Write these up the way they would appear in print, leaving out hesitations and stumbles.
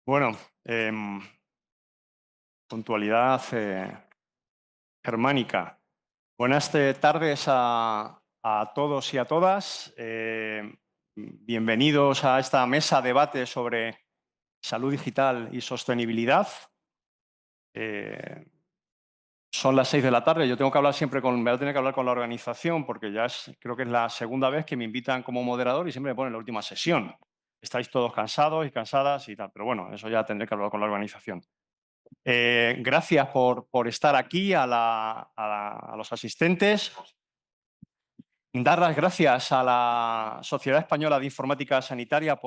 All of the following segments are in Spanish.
Bueno, puntualidad germánica. Buenas tardes a todos y a todas. Bienvenidos a esta mesa de debate sobre salud digital y sostenibilidad. Son las 6 de la tarde. Yo tengo que hablar siempre me voy a tener que hablar con la organización porque creo que es la segunda vez que me invitan como moderador y siempre me ponen la última sesión. Estáis todos cansados y cansadas y tal, pero bueno, eso ya tendré que hablar con la organización. Gracias por estar aquí a los asistentes. Dar las gracias a la Sociedad Española de Informática Sanitaria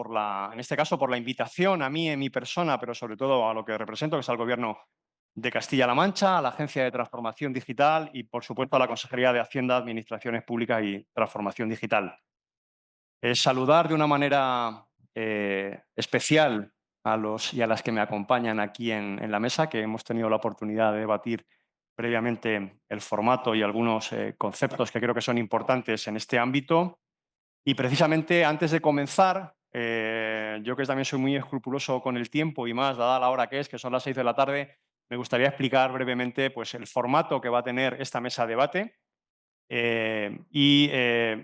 en este caso, por la invitación a mí en mi persona, pero sobre todo a lo que represento, que es al Gobierno de Castilla-La Mancha, a la Agencia de Transformación Digital y, por supuesto, a la Consejería de Hacienda, Administraciones Públicas y Transformación Digital. Saludar de una manera especial a los y a las que me acompañan aquí en la mesa, que hemos tenido la oportunidad de debatir previamente el formato y algunos conceptos que creo que son importantes en este ámbito. Y precisamente antes de comenzar, yo que también soy muy escrupuloso con el tiempo y más, dada la hora que son las 6 de la tarde, me gustaría explicar brevemente pues, el formato que va a tener esta mesa de debate y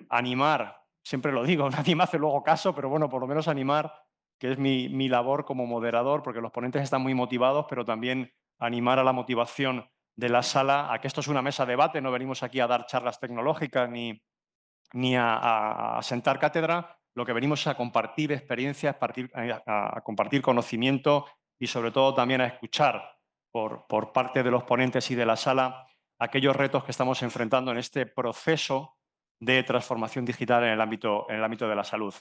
animar, siempre lo digo, nadie me hace luego caso, pero bueno, por lo menos animar, que es mi labor como moderador, porque los ponentes están muy motivados, pero también animar a la motivación de la sala, a que esto es una mesa de debate, no venimos aquí a dar charlas tecnológicas ni a sentar cátedra, lo que venimos es a compartir experiencias, a compartir conocimiento y sobre todo también a escuchar por parte de los ponentes y de la sala aquellos retos que estamos enfrentando en este proceso de transformación digital en el ámbito de la salud.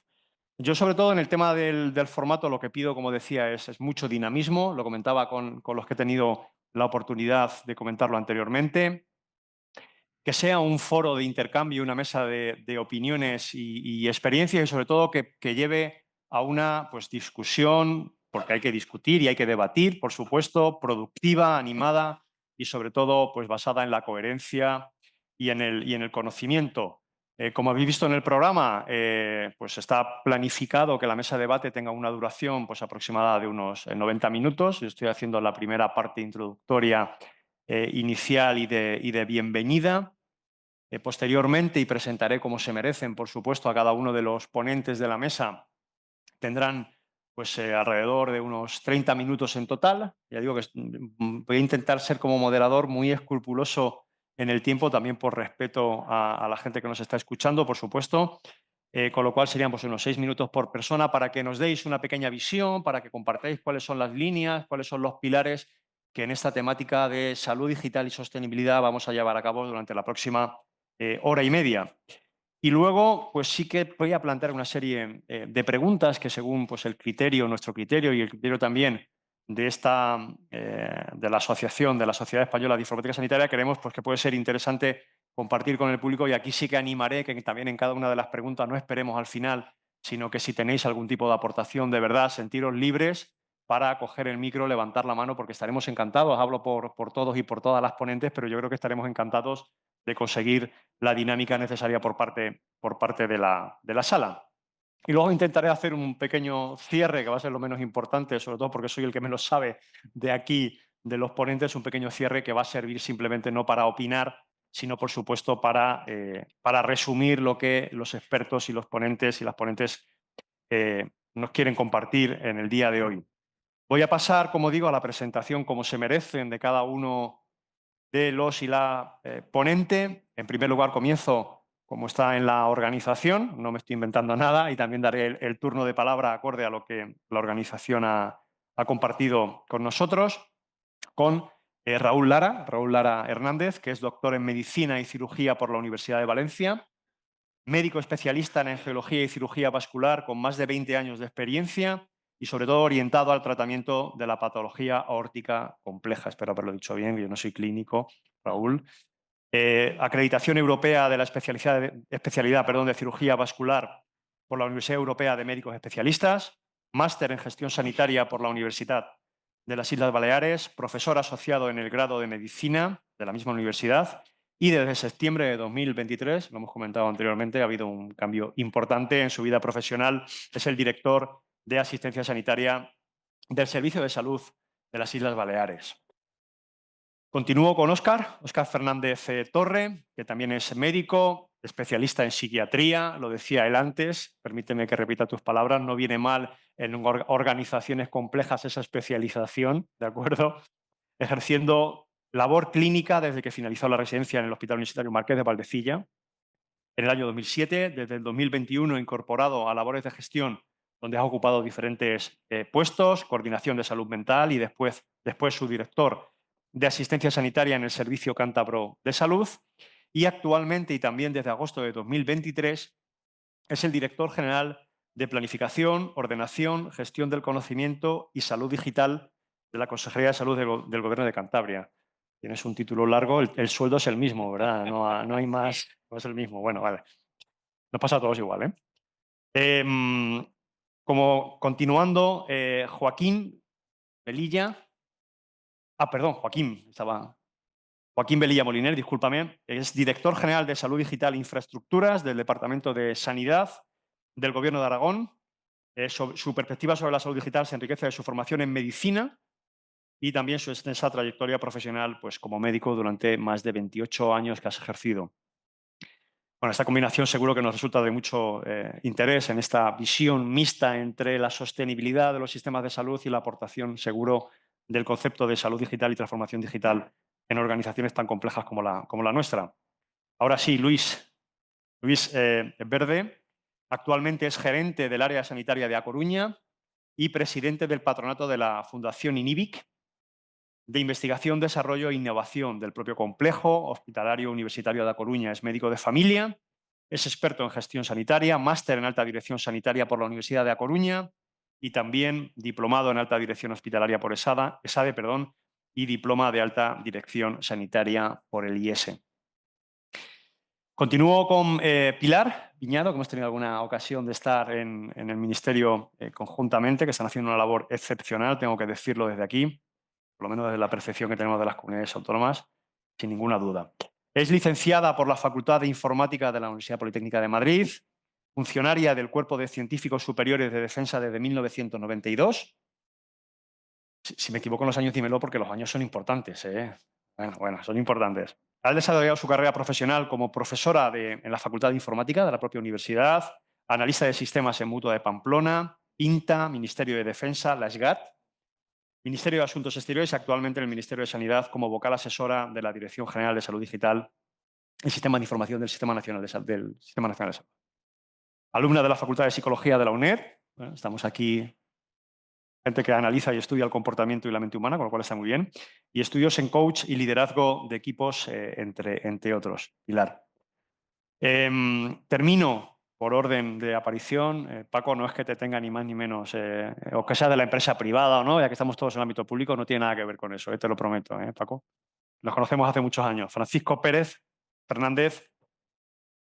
Yo, sobre todo, en el tema del formato, lo que pido, como decía, es mucho dinamismo. Lo comentaba con los que he tenido la oportunidad de comentarlo anteriormente. Que sea un foro de intercambio, una mesa de opiniones y experiencias y, sobre todo, que lleve a una discusión, porque hay que discutir y hay que debatir, por supuesto, productiva, animada y, sobre todo, basada en la coherencia y en el conocimiento. Como habéis visto en el programa, está planificado que la mesa de debate tenga una duración aproximada de unos 90 minutos. Yo estoy haciendo la primera parte introductoria inicial y de bienvenida. Posteriormente, y presentaré como se merecen, por supuesto, a cada uno de los ponentes de la mesa, tendrán alrededor de unos 30 minutos en total. Ya digo que voy a intentar ser como moderador muy escrupuloso en el tiempo, también por respeto a la gente que nos está escuchando, por supuesto. Con lo cual serían unos 6 minutos por persona para que nos deis una pequeña visión, para que compartáis cuáles son las líneas, cuáles son los pilares que en esta temática de salud digital y sostenibilidad vamos a llevar a cabo durante la próxima hora y media. Y luego, sí que voy a plantear una serie de preguntas que, según el criterio, nuestro criterio y el criterio también de la asociación, de la Sociedad Española de Informática Sanitaria, creemos que puede ser interesante compartir con el público. Y aquí sí que animaré que también en cada una de las preguntas no esperemos al final, sino que si tenéis algún tipo de aportación, de verdad, sentiros libres para coger el micro, levantar la mano, porque estaremos encantados. Hablo por todos y por todas las ponentes, pero yo creo que estaremos encantados de conseguir la dinámica necesaria por parte de la sala. Y luego intentaré hacer un pequeño cierre, que va a ser lo menos importante, sobre todo porque soy el que menos sabe de aquí, de los ponentes, un pequeño cierre que va a servir simplemente no para opinar, sino, por supuesto, para resumir lo que los expertos y los ponentes y las ponentes nos quieren compartir en el día de hoy. Voy a pasar, como digo, a la presentación como se merecen de cada uno de los y la ponente. En primer lugar, comienzo como está en la organización, no me estoy inventando nada, y también daré el turno de palabra acorde a lo que la organización ha compartido con nosotros, con Raúl Lara Hernández, que es doctor en Medicina y Cirugía por la Universidad de Valencia, médico especialista en angiología y cirugía vascular con más de 20 años de experiencia y, sobre todo, orientado al tratamiento de la patología aórtica compleja. Espero haberlo dicho bien, yo no soy clínico, Raúl. Acreditación europea de la especialidad de cirugía vascular por la Universidad Europea de Médicos Especialistas, máster en gestión sanitaria por la Universidad de las Islas Baleares, profesor asociado en el grado de medicina de la misma universidad. Y desde septiembre de 2023, lo hemos comentado anteriormente, ha habido un cambio importante en su vida profesional. Es el director de asistencia sanitaria del Servicio de Salud de las Islas Baleares. Continúo con Óscar Fernández Torre, que también es médico, especialista en psiquiatría, lo decía él antes, permíteme que repita tus palabras, no viene mal en organizaciones complejas esa especialización, ¿de acuerdo? Ejerciendo labor clínica desde que finalizó la residencia en el Hospital Universitario Marqués de Valdecilla, en el año 2007, desde el 2021 incorporado a labores de gestión, donde ha ocupado diferentes puestos, coordinación de salud mental y después subdirector de asistencia sanitaria en el Servicio Cántabro de Salud. Y actualmente, y también desde agosto de 2023, es el director general de Planificación, Ordenación, Gestión del Conocimiento y Salud Digital de la Consejería de Salud del Gobierno de Cantabria. Tienes un título largo, el sueldo es el mismo, ¿verdad? No hay más, no es el mismo. Bueno, vale. Nos pasa a todos igual, ¿eh? Como continuando, Joaquín Velilla. Perdón, Joaquín Velilla Moliner, discúlpame, es director general de Salud Digital e Infraestructuras del Departamento de Sanidad del Gobierno de Aragón. Su perspectiva sobre la salud digital se enriquece de su formación en medicina y también su extensa trayectoria profesional pues, como médico durante más de 28 años que has ejercido. Bueno, esta combinación seguro que nos resulta de mucho interés en esta visión mixta entre la sostenibilidad de los sistemas de salud y la aportación seguro del concepto de salud digital y transformación digital en organizaciones tan complejas como la nuestra. Ahora sí, Luis Verde, actualmente es gerente del área sanitaria de A Coruña y presidente del patronato de la Fundación INIBIC de Investigación, Desarrollo e Innovación del propio complejo hospitalario universitario de A Coruña. Es médico de familia, es experto en gestión sanitaria, máster en alta dirección sanitaria por la Universidad de A Coruña y también diplomado en alta dirección hospitalaria por ESADE y diploma de alta dirección sanitaria por el IES. Continúo con Pilar Viñado, que hemos tenido alguna ocasión de estar en el Ministerio conjuntamente, que están haciendo una labor excepcional, tengo que decirlo desde aquí, por lo menos desde la percepción que tenemos de las comunidades autónomas, sin ninguna duda. Es licenciada por la Facultad de Informática de la Universidad Politécnica de Madrid, funcionaria del Cuerpo de Científicos Superiores de Defensa desde 1992. Si me equivoco en los años, dímelo, porque los años son importantes, ¿eh? Bueno, son importantes. Ha desarrollado su carrera profesional como profesora en la Facultad de Informática de la propia universidad, analista de sistemas en Mutua de Pamplona, INTA, Ministerio de Defensa, la SGAT, Ministerio de Asuntos Exteriores y actualmente en el Ministerio de Sanidad como vocal asesora de la Dirección General de Salud Digital y Sistema de Información del Sistema Nacional de Salud. Alumna de la Facultad de Psicología de la UNED. Bueno, estamos aquí gente que analiza y estudia el comportamiento y la mente humana, con lo cual está muy bien. Y estudios en coach y liderazgo de equipos, entre otros. Pilar. Termino por orden de aparición. Paco, no es que te tenga ni más ni menos, o que sea de la empresa privada o no, ya que estamos todos en el ámbito público, no tiene nada que ver con eso, te lo prometo, Paco. Nos conocemos hace muchos años. Francisco Pérez Fernández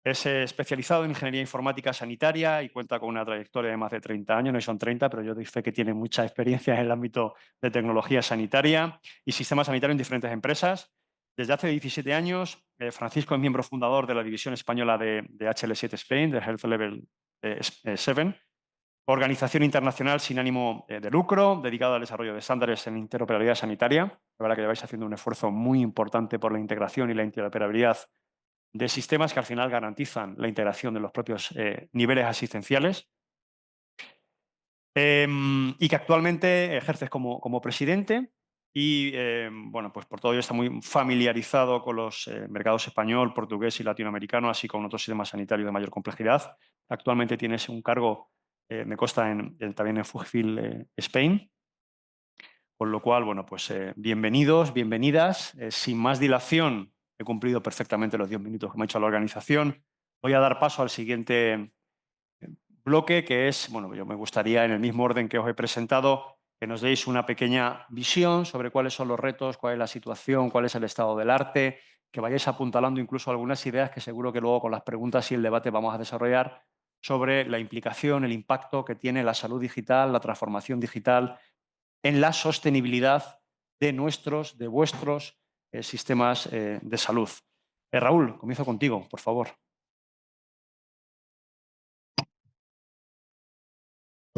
es especializado en ingeniería informática sanitaria y cuenta con una trayectoria de más de 30 años, no son 30, pero yo doy fe que tiene mucha experiencia en el ámbito de tecnología sanitaria y sistema sanitario en diferentes empresas. Desde hace 17 años, Francisco es miembro fundador de la división española de HL7 Spain, de Health Level 7, organización internacional sin ánimo de lucro, dedicada al desarrollo de estándares en interoperabilidad sanitaria. La verdad que lleváis haciendo un esfuerzo muy importante por la integración y la interoperabilidad de sistemas que al final garantizan la integración de los propios niveles asistenciales y que actualmente ejerces como presidente y, bueno, pues por todo ello está muy familiarizado con los mercados español, portugués y latinoamericano, así como otros sistemas sanitarios de mayor complejidad. Actualmente tienes un cargo, me consta, también en Fujifilm Spain, con lo cual, bueno, pues bienvenidos, bienvenidas. Sin más dilación, he cumplido perfectamente los 10 minutos que me ha hecho la organización. Voy a dar paso al siguiente bloque, que es, bueno, yo me gustaría, en el mismo orden que os he presentado, que nos deis una pequeña visión sobre cuáles son los retos, cuál es la situación, cuál es el estado del arte, que vayáis apuntalando incluso algunas ideas que seguro que luego con las preguntas y el debate vamos a desarrollar sobre la implicación, el impacto que tiene la salud digital, la transformación digital en la sostenibilidad de nuestros, de vuestros sistemas de salud. Raúl, comienzo contigo, por favor.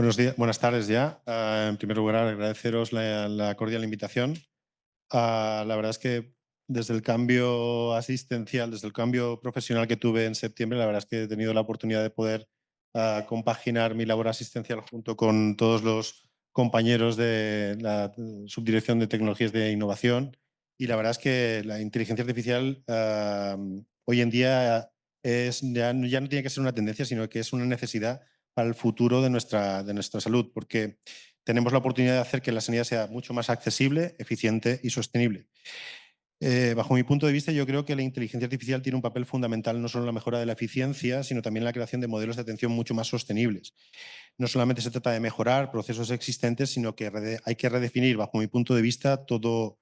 Buenos días, buenas tardes ya. En primer lugar, agradeceros la cordial invitación. La verdad es que desde el cambio asistencial, desde el cambio profesional que tuve en septiembre, la verdad es que he tenido la oportunidad de poder compaginar mi labor asistencial junto con todos los compañeros de la Subdirección de Tecnologías de Innovación. Y la verdad es que la inteligencia artificial hoy en día ya no tiene que ser una tendencia, sino que es una necesidad para el futuro de nuestra salud, porque tenemos la oportunidad de hacer que la sanidad sea mucho más accesible, eficiente y sostenible. Bajo mi punto de vista, yo creo que la inteligencia artificial tiene un papel fundamental no solo en la mejora de la eficiencia, sino también en la creación de modelos de atención mucho más sostenibles. No solamente se trata de mejorar procesos existentes, sino que hay que redefinir, bajo mi punto de vista, todo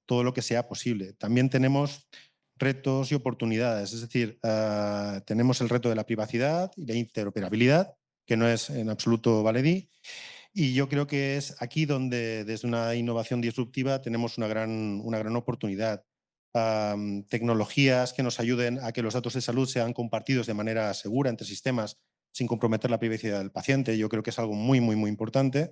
lo que sea posible. También tenemos retos y oportunidades, es decir, tenemos el reto de la privacidad y la interoperabilidad, que no es en absoluto baladí, y yo creo que es aquí donde, desde una innovación disruptiva, tenemos una gran oportunidad. Tecnologías que nos ayuden a que los datos de salud sean compartidos de manera segura entre sistemas sin comprometer la privacidad del paciente. Yo creo que es algo muy, muy, muy importante.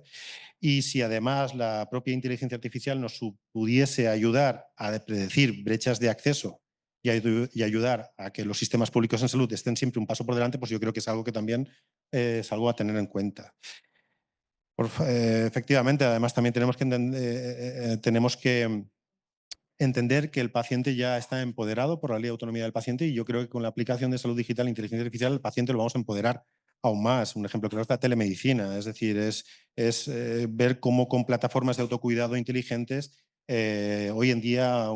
Y si además la propia inteligencia artificial nos pudiese ayudar a predecir brechas de acceso y ayudar a que los sistemas públicos en salud estén siempre un paso por delante, pues yo creo que es algo que también es algo a tener en cuenta. Efectivamente, además también tenemos que entender que el paciente ya está empoderado por la Ley de Autonomía del Paciente, y yo creo que con la aplicación de salud digital e inteligencia artificial el paciente lo vamos a empoderar aún más. Un ejemplo claro es la telemedicina, es decir, ver cómo con plataformas de autocuidado inteligentes hoy en día,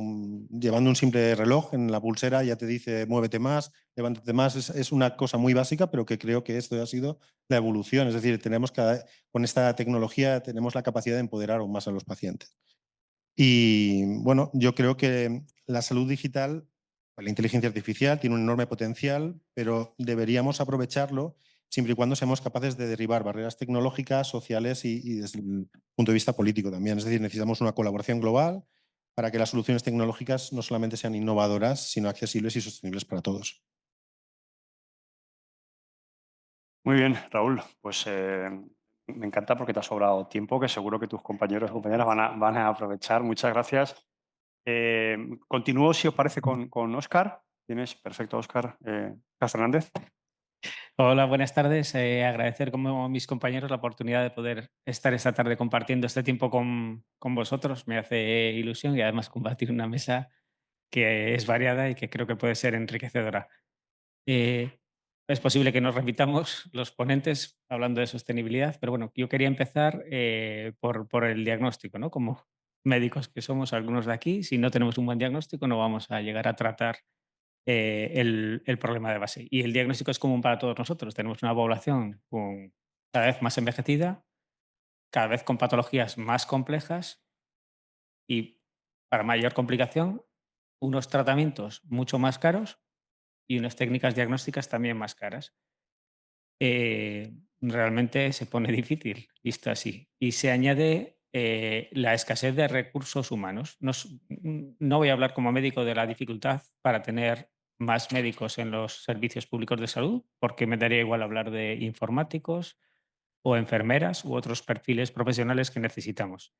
llevando un simple reloj en la pulsera, ya te dice muévete más, levántate más. Es una cosa muy básica, pero que creo que esto ha sido la evolución. Es decir, con esta tecnología tenemos la capacidad de empoderar aún más a los pacientes. Y bueno, yo creo que la salud digital, la inteligencia artificial, tiene un enorme potencial, pero deberíamos aprovecharlo siempre y cuando seamos capaces de derribar barreras tecnológicas, sociales y desde el punto de vista político también. Es decir, necesitamos una colaboración global para que las soluciones tecnológicas no solamente sean innovadoras, sino accesibles y sostenibles para todos. Muy bien, Raúl. Pues me encanta porque te ha sobrado tiempo, que seguro que tus compañeros y compañeras van a aprovechar. Muchas gracias. Continúo, si os parece, con Óscar. Tienes, perfecto, Óscar. Óscar Fernández. Hola, buenas tardes. Agradecer como mis compañeros la oportunidad de poder estar esta tarde compartiendo este tiempo con vosotros. Me hace ilusión y además compartir una mesa que es variada y que creo que puede ser enriquecedora. Eh, es posible que nos repitamos los ponentes hablando de sostenibilidad, pero bueno, yo quería empezar por el diagnóstico, ¿no? Como médicos que somos algunos de aquí, si no tenemos un buen diagnóstico no vamos a llegar a tratar el problema de base. Y el diagnóstico es común para todos nosotros. Tenemos una población cada vez más envejecida, cada vez con patologías más complejas y, para mayor complicación, unos tratamientos mucho más caros y unas técnicas diagnósticas también más caras. Realmente se pone difícil, visto así. Y se añade la escasez de recursos humanos. No voy a hablar como médico de la dificultad para tener más médicos en los servicios públicos de salud, porque me daría igual hablar de informáticos o enfermeras u otros perfiles profesionales que necesitamos.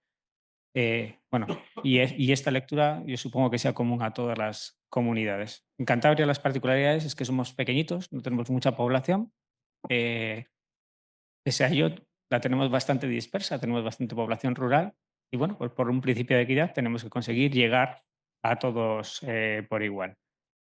Bueno, y esta lectura yo supongo que sea común a todas las comunidades. En Cantabria las particularidades es que somos pequeñitos, no tenemos mucha población. Pese a ello, la tenemos bastante dispersa, tenemos bastante población rural y bueno, pues por un principio de equidad tenemos que conseguir llegar a todos por igual.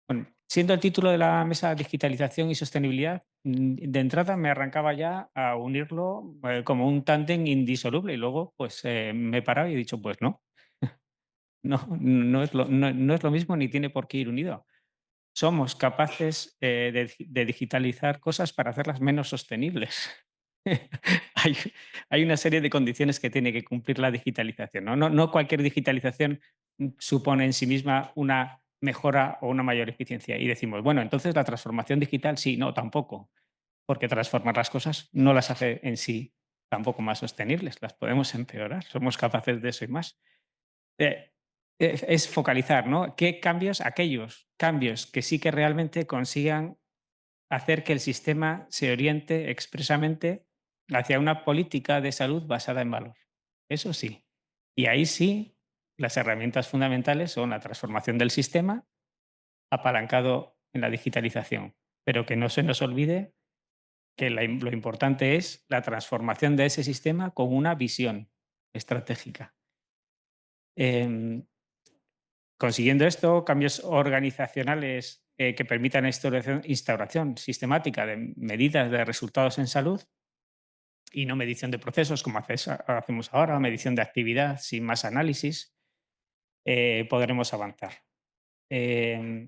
Bueno, siendo el título de la mesa digitalización y sostenibilidad, de entrada me arrancaba ya a unirlo como un tándem indisoluble y luego pues me he parado y he dicho pues no, no es lo mismo ni tiene por qué ir unido. Somos capaces de digitalizar cosas para hacerlas menos sostenibles. hay, hay una serie de condiciones que tiene que cumplir la digitalización. No cualquier digitalización supone en sí misma una mejora o una mayor eficiencia. Y decimos, bueno, entonces la transformación digital sí, no, tampoco, porque transformar las cosas no las hace en sí tampoco más sostenibles, las podemos empeorar, somos capaces de eso y más. Eh, es focalizar, ¿no? ¿Qué cambios? Aquellos cambios que sí que realmente consigan hacer que el sistema se oriente expresamente hacia una política de salud basada en valor. Eso sí. Y ahí sí, las herramientas fundamentales son la transformación del sistema apalancado en la digitalización. Pero que no se nos olvide que lo importante es la transformación de ese sistema con una visión estratégica. Em, Consiguiendo esto, cambios organizacionales que permitan instauración sistemática de medidas de resultados en salud y no medición de procesos como hacemos ahora, medición de actividad sin más análisis, podremos avanzar. Y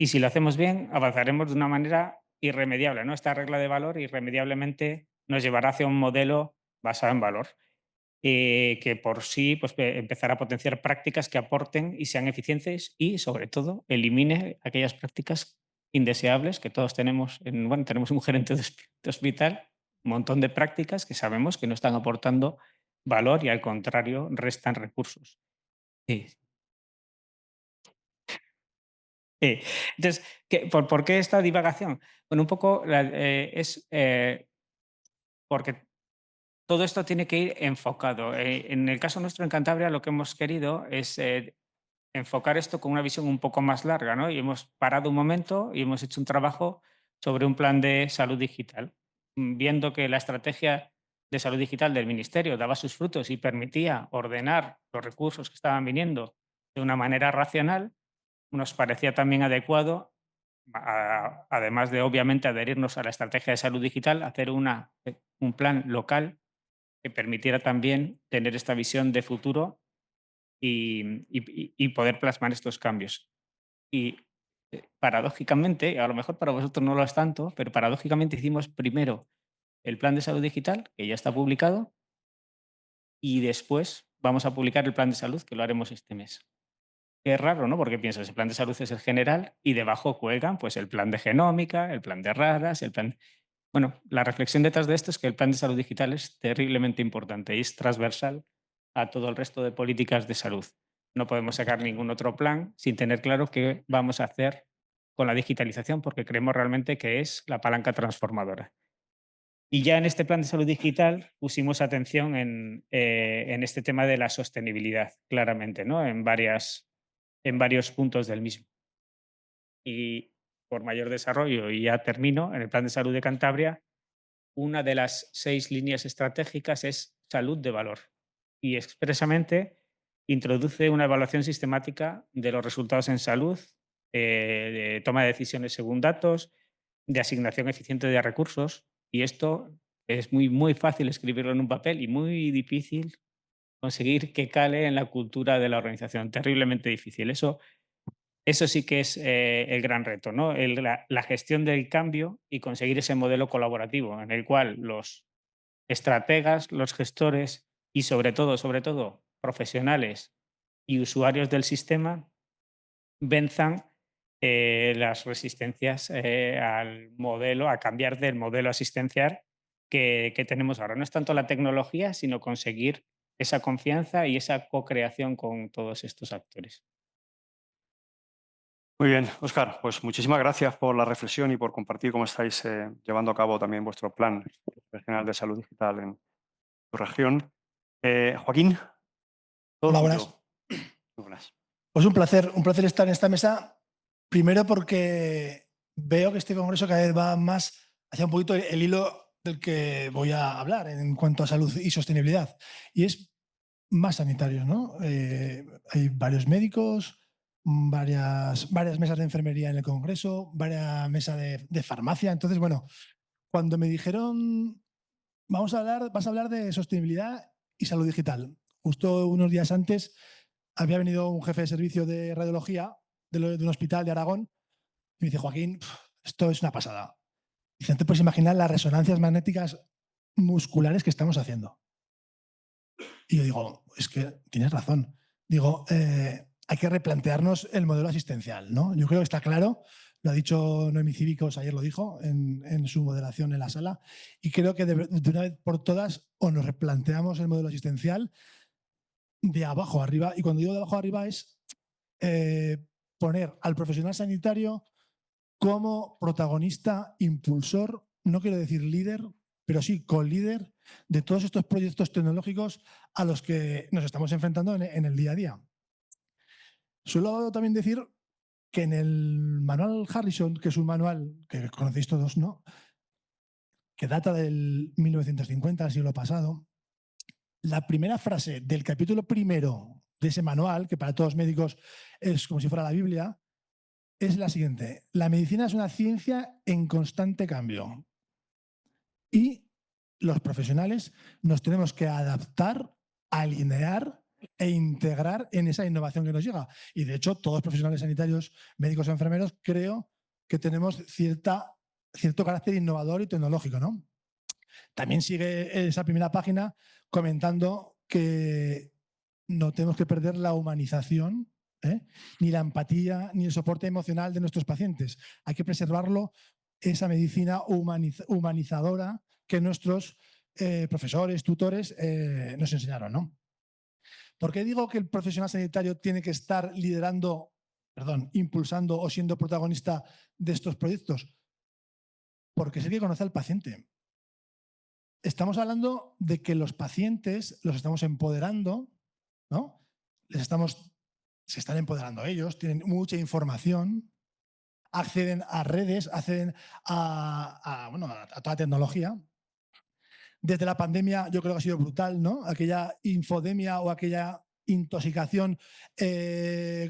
si lo hacemos bien, avanzaremos de una manera irremediable, ¿no? Esta regla de valor irremediablemente nos llevará hacia un modelo basado en valor, que por sí pues, empezará a potenciar prácticas que aporten y sean eficientes y, sobre todo, elimine aquellas prácticas indeseables que todos tenemos. Bueno, tenemos un gerente de hospital, un montón de prácticas que sabemos que no están aportando valor y, al contrario, restan recursos. Sí. Sí. Entonces, ¿por qué esta divagación? Bueno, un poco es porque todo esto tiene que ir enfocado. En el caso nuestro en Cantabria, lo que hemos querido es enfocar esto con una visión un poco más larga, ¿no? Y hemos parado un momento y hemos hecho un trabajo sobre un plan de salud digital, viendo que la estrategia de salud digital del Ministerio daba sus frutos y permitía ordenar los recursos que estaban viniendo de una manera racional. Nos parecía también adecuado, además de obviamente adherirnos a la estrategia de salud digital, hacer un plan local que permitiera también tener esta visión de futuro y poder plasmar estos cambios. Y paradójicamente, a lo mejor para vosotros no lo es tanto, pero paradójicamente hicimos primero el plan de salud digital, que ya está publicado, y después vamos a publicar el plan de salud, que lo haremos este mes. Es raro, ¿no? Porque piensas, el plan de salud es el general y debajo cuelgan pues, el plan de genómica, el plan de raras, el plan... Bueno, la reflexión detrás de esto es que el plan de salud digital es terriblemente importante y es transversal a todo el resto de políticas de salud. No podemos sacar ningún otro plan sin tener claro qué vamos a hacer con la digitalización, porque creemos realmente que es la palanca transformadora. Y ya en este plan de salud digital pusimos atención en este tema de la sostenibilidad, claramente, ¿no? En varios puntos del mismo. Y por mayor desarrollo, y ya termino, en el Plan de Salud de Cantabria, una de las 6 líneas estratégicas es salud de valor y expresamente introduce una evaluación sistemática de los resultados en salud, de toma de decisiones según datos, de asignación eficiente de recursos, y esto es muy fácil escribirlo en un papel y muy difícil conseguir que cale en la cultura de la organización, terriblemente difícil. Eso sí que es el gran reto, ¿no? La gestión del cambio y conseguir ese modelo colaborativo en el cual los estrategas, los gestores y sobre todo, profesionales y usuarios del sistema venzan las resistencias al modelo, a cambiar del modelo asistencial que tenemos ahora. No es tanto la tecnología, sino conseguir esa confianza y esa co-creación con todos estos actores. Muy bien, Óscar, pues muchísimas gracias por la reflexión y por compartir cómo estáis llevando a cabo también vuestro plan regional de salud digital en tu región. Joaquín, todo Hola, tuyo. buenas. Muy buenas. Pues un placer estar en esta mesa. Primero porque veo que este congreso cada vez va más hacia un poquito el hilo del que voy a hablar en cuanto a salud y sostenibilidad. Y es más sanitario, ¿no? Hay varios médicos, varias mesas de enfermería en el congreso, varias mesas de farmacia. Entonces, bueno, cuando me dijeron vas a hablar de sostenibilidad y salud digital. Justo unos días antes había venido un jefe de servicio de radiología de un hospital de Aragón y me dice, Joaquín, esto es una pasada. Dice, no te puedes imaginar las resonancias magnéticas musculares que estamos haciendo. Y yo digo, es que tienes razón. Digo, hay que replantearnos el modelo asistencial, ¿no? Yo creo que está claro, lo ha dicho Noemi Cívicos, ayer lo dijo en su moderación en la sala, y creo que de una vez por todas o nos replanteamos el modelo asistencial de abajo a arriba, y cuando digo de abajo a arriba es poner al profesional sanitario como protagonista, impulsor, no quiero decir líder, pero sí co-líder de todos estos proyectos tecnológicos a los que nos estamos enfrentando en el día a día. Suelo también decir que en el manual Harrison, que es un manual que conocéis todos, ¿no?, que data del 1950, del siglo pasado, la primera frase del capítulo primero de ese manual, que para todos los médicos es como si fuera la Biblia, es la siguiente: la medicina es una ciencia en constante cambio y los profesionales nos tenemos que adaptar, alinear e integrar en esa innovación que nos llega. Y de hecho, todos los profesionales sanitarios, médicos o enfermeros, creo que tenemos cierto carácter innovador y tecnológico, ¿no? También sigue esa primera página comentando que no tenemos que perder la humanización, ni la empatía, ni el soporte emocional de nuestros pacientes. Hay que preservarlo, esa medicina humanizadora que nuestros profesores, tutores nos enseñaron, ¿no? ¿Por qué digo que el profesional sanitario tiene que estar impulsando o siendo protagonista de estos proyectos? Porque es el que conoce al paciente. Estamos hablando de que los pacientes los estamos empoderando, ¿no? Se están empoderando ellos, tienen mucha información, acceden a redes, acceden a toda tecnología. Desde la pandemia yo creo que ha sido brutal, ¿no? Aquella infodemia o aquella intoxicación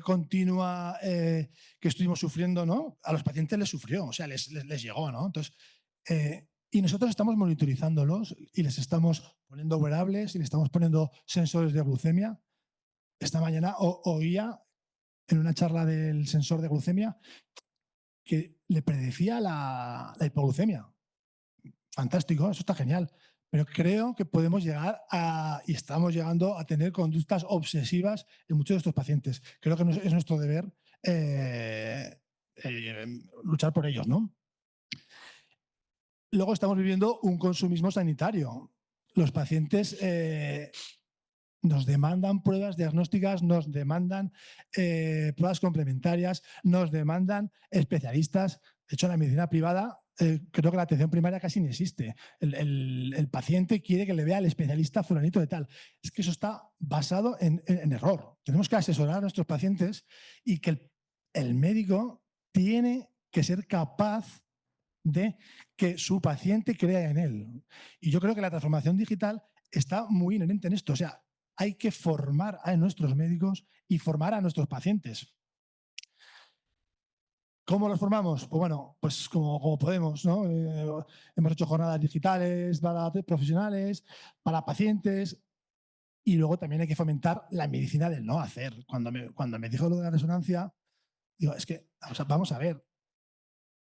continua que estuvimos sufriendo, ¿no? A los pacientes les sufrió, o sea, les llegó, ¿no? Entonces, y nosotros estamos monitorizándolos y les estamos poniendo wearables y les estamos poniendo sensores de glucemia. Esta mañana oía en una charla del sensor de glucemia que le predecía la hipoglucemia. Fantástico, eso está genial. Pero creo que podemos llegar y estamos llegando a tener conductas obsesivas en muchos de estos pacientes. Creo que es nuestro deber luchar por ellos, ¿no? Luego estamos viviendo un consumismo sanitario. Los pacientes nos demandan pruebas diagnósticas, nos demandan pruebas complementarias, nos demandan especialistas. De hecho, en la medicina privada creo que la atención primaria casi no existe. El paciente quiere que le vea al especialista fulanito de tal. Es que eso está basado en error. Tenemos que asesorar a nuestros pacientes y que el médico tiene que ser capaz de que su paciente crea en él. Y yo creo que la transformación digital está muy inherente en esto. O sea, hay que formar a nuestros médicos y formar a nuestros pacientes. ¿Cómo los formamos? Pues bueno, pues como podemos, ¿no? Hemos hecho jornadas digitales para profesionales, para pacientes, y luego también hay que fomentar la medicina del no hacer. Cuando me dijo lo de la resonancia, digo, es que, o sea, vamos a ver,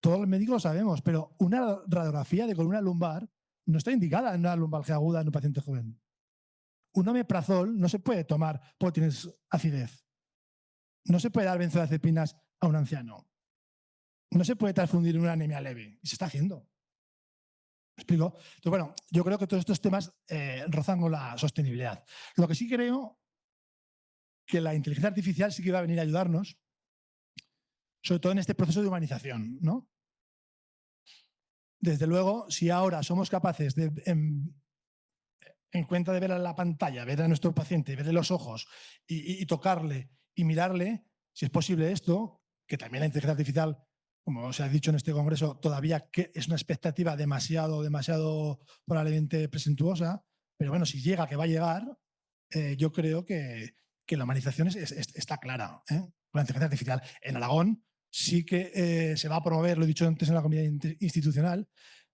todos los médicos lo sabemos, pero una radiografía de columna lumbar no está indicada en una lumbalgia aguda en un paciente joven. Un omeprazol no se puede tomar porque tienes acidez. No se puede dar benzodiazepinas a un anciano. No se puede transfundir una anemia leve. Y se está haciendo. ¿Me explico? Entonces, bueno, yo creo que todos estos temas rozan con la sostenibilidad. Lo que sí creo que la inteligencia artificial sí que va a venir a ayudarnos, sobre todo en este proceso de humanización, ¿no? Desde luego, si ahora somos capaces de, en cuenta de ver a la pantalla, ver a nuestro paciente, verle los ojos y tocarle y mirarle, si es posible esto, que también la inteligencia artificial, como se ha dicho en este congreso, todavía que es una expectativa demasiado probablemente presuntuosa, pero bueno, si llega, que va a llegar, yo creo que la humanización está clara, con la inteligencia artificial. En Aragón sí que se va a promover, lo he dicho antes en la comida institucional,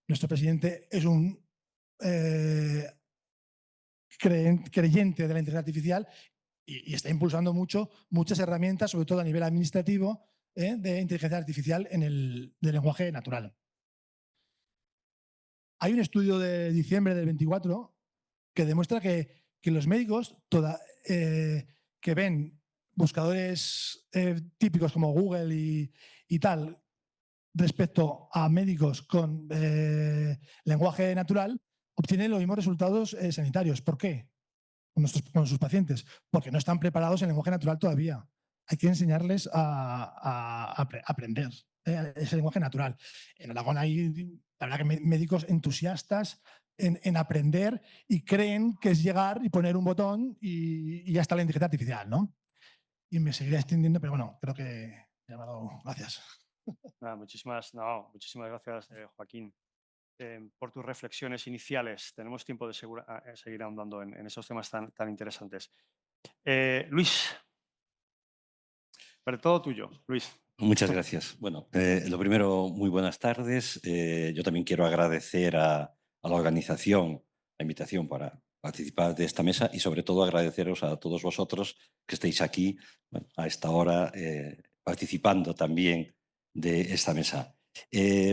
nuestro presidente es un creyente de la inteligencia artificial y está impulsando muchas herramientas, sobre todo a nivel administrativo, de inteligencia artificial de lenguaje natural. Hay un estudio de diciembre del 24 que demuestra que los médicos que ven buscadores típicos como Google y tal respecto a médicos con lenguaje natural obtienen los mismos resultados sanitarios. ¿Por qué? Con sus pacientes. Porque no están preparados en lenguaje natural todavía. Hay que enseñarles a aprender. ese lenguaje natural. En Aragón hay, la verdad, que médicos entusiastas en aprender y creen que es llegar y poner un botón y ya está la inteligencia artificial, ¿no? Y me seguiré extendiendo, pero bueno, creo que ya me ha dado. Gracias. Nada, muchísimas gracias, Joaquín, por tus reflexiones iniciales. Tenemos tiempo de seguir ahondando en esos temas tan interesantes. Luis, sobre todo tuyo, Luis. Muchas gracias. Bueno, lo primero, muy buenas tardes. Yo también quiero agradecer a la organización la invitación para participar de esta mesa y sobre todo agradeceros a todos vosotros que estéis aquí a esta hora participando también de esta mesa.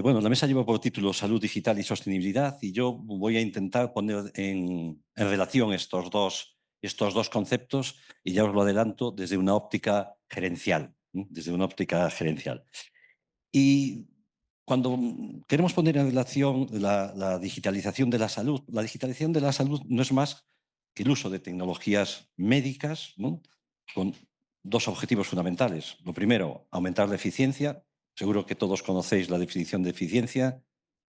Bueno, la mesa lleva por título Salud Digital y Sostenibilidad y yo voy a intentar poner en relación estos dos conceptos y ya os lo adelanto desde una óptica gerencial. Desde una óptica gerencial. Y cuando queremos poner en relación la digitalización de la salud no es más que el uso de tecnologías médicas, ¿no?, con dos objetivos fundamentales. Lo primero, aumentar la eficiencia. Seguro que todos conocéis la definición de eficiencia.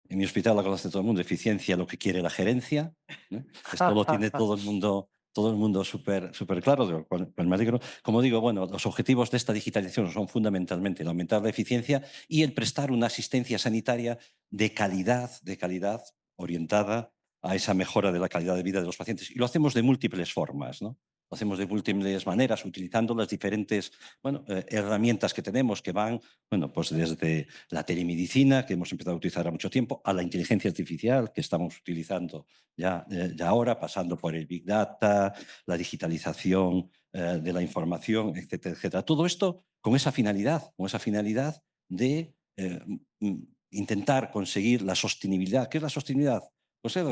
En mi hospital la conoce todo el mundo. Eficiencia, lo que quiere la gerencia, ¿no? Esto lo tiene todo el mundo súper claro, de lo cual me alegro. Como digo, bueno, los objetivos de esta digitalización son fundamentalmente el aumentar la eficiencia y el prestar una asistencia sanitaria de calidad orientada a esa mejora de la calidad de vida de los pacientes. Y lo hacemos de múltiples formas, ¿no? Lo hacemos de múltiples maneras, utilizando las diferentes herramientas que tenemos, que van pues desde la telemedicina, que hemos empezado a utilizar hace mucho tiempo, a la inteligencia artificial, que estamos utilizando ya ahora, pasando por el Big Data, la digitalización de la información, etcétera, etcétera. Todo esto con esa finalidad de intentar conseguir la sostenibilidad. ¿Qué es la sostenibilidad? Pues es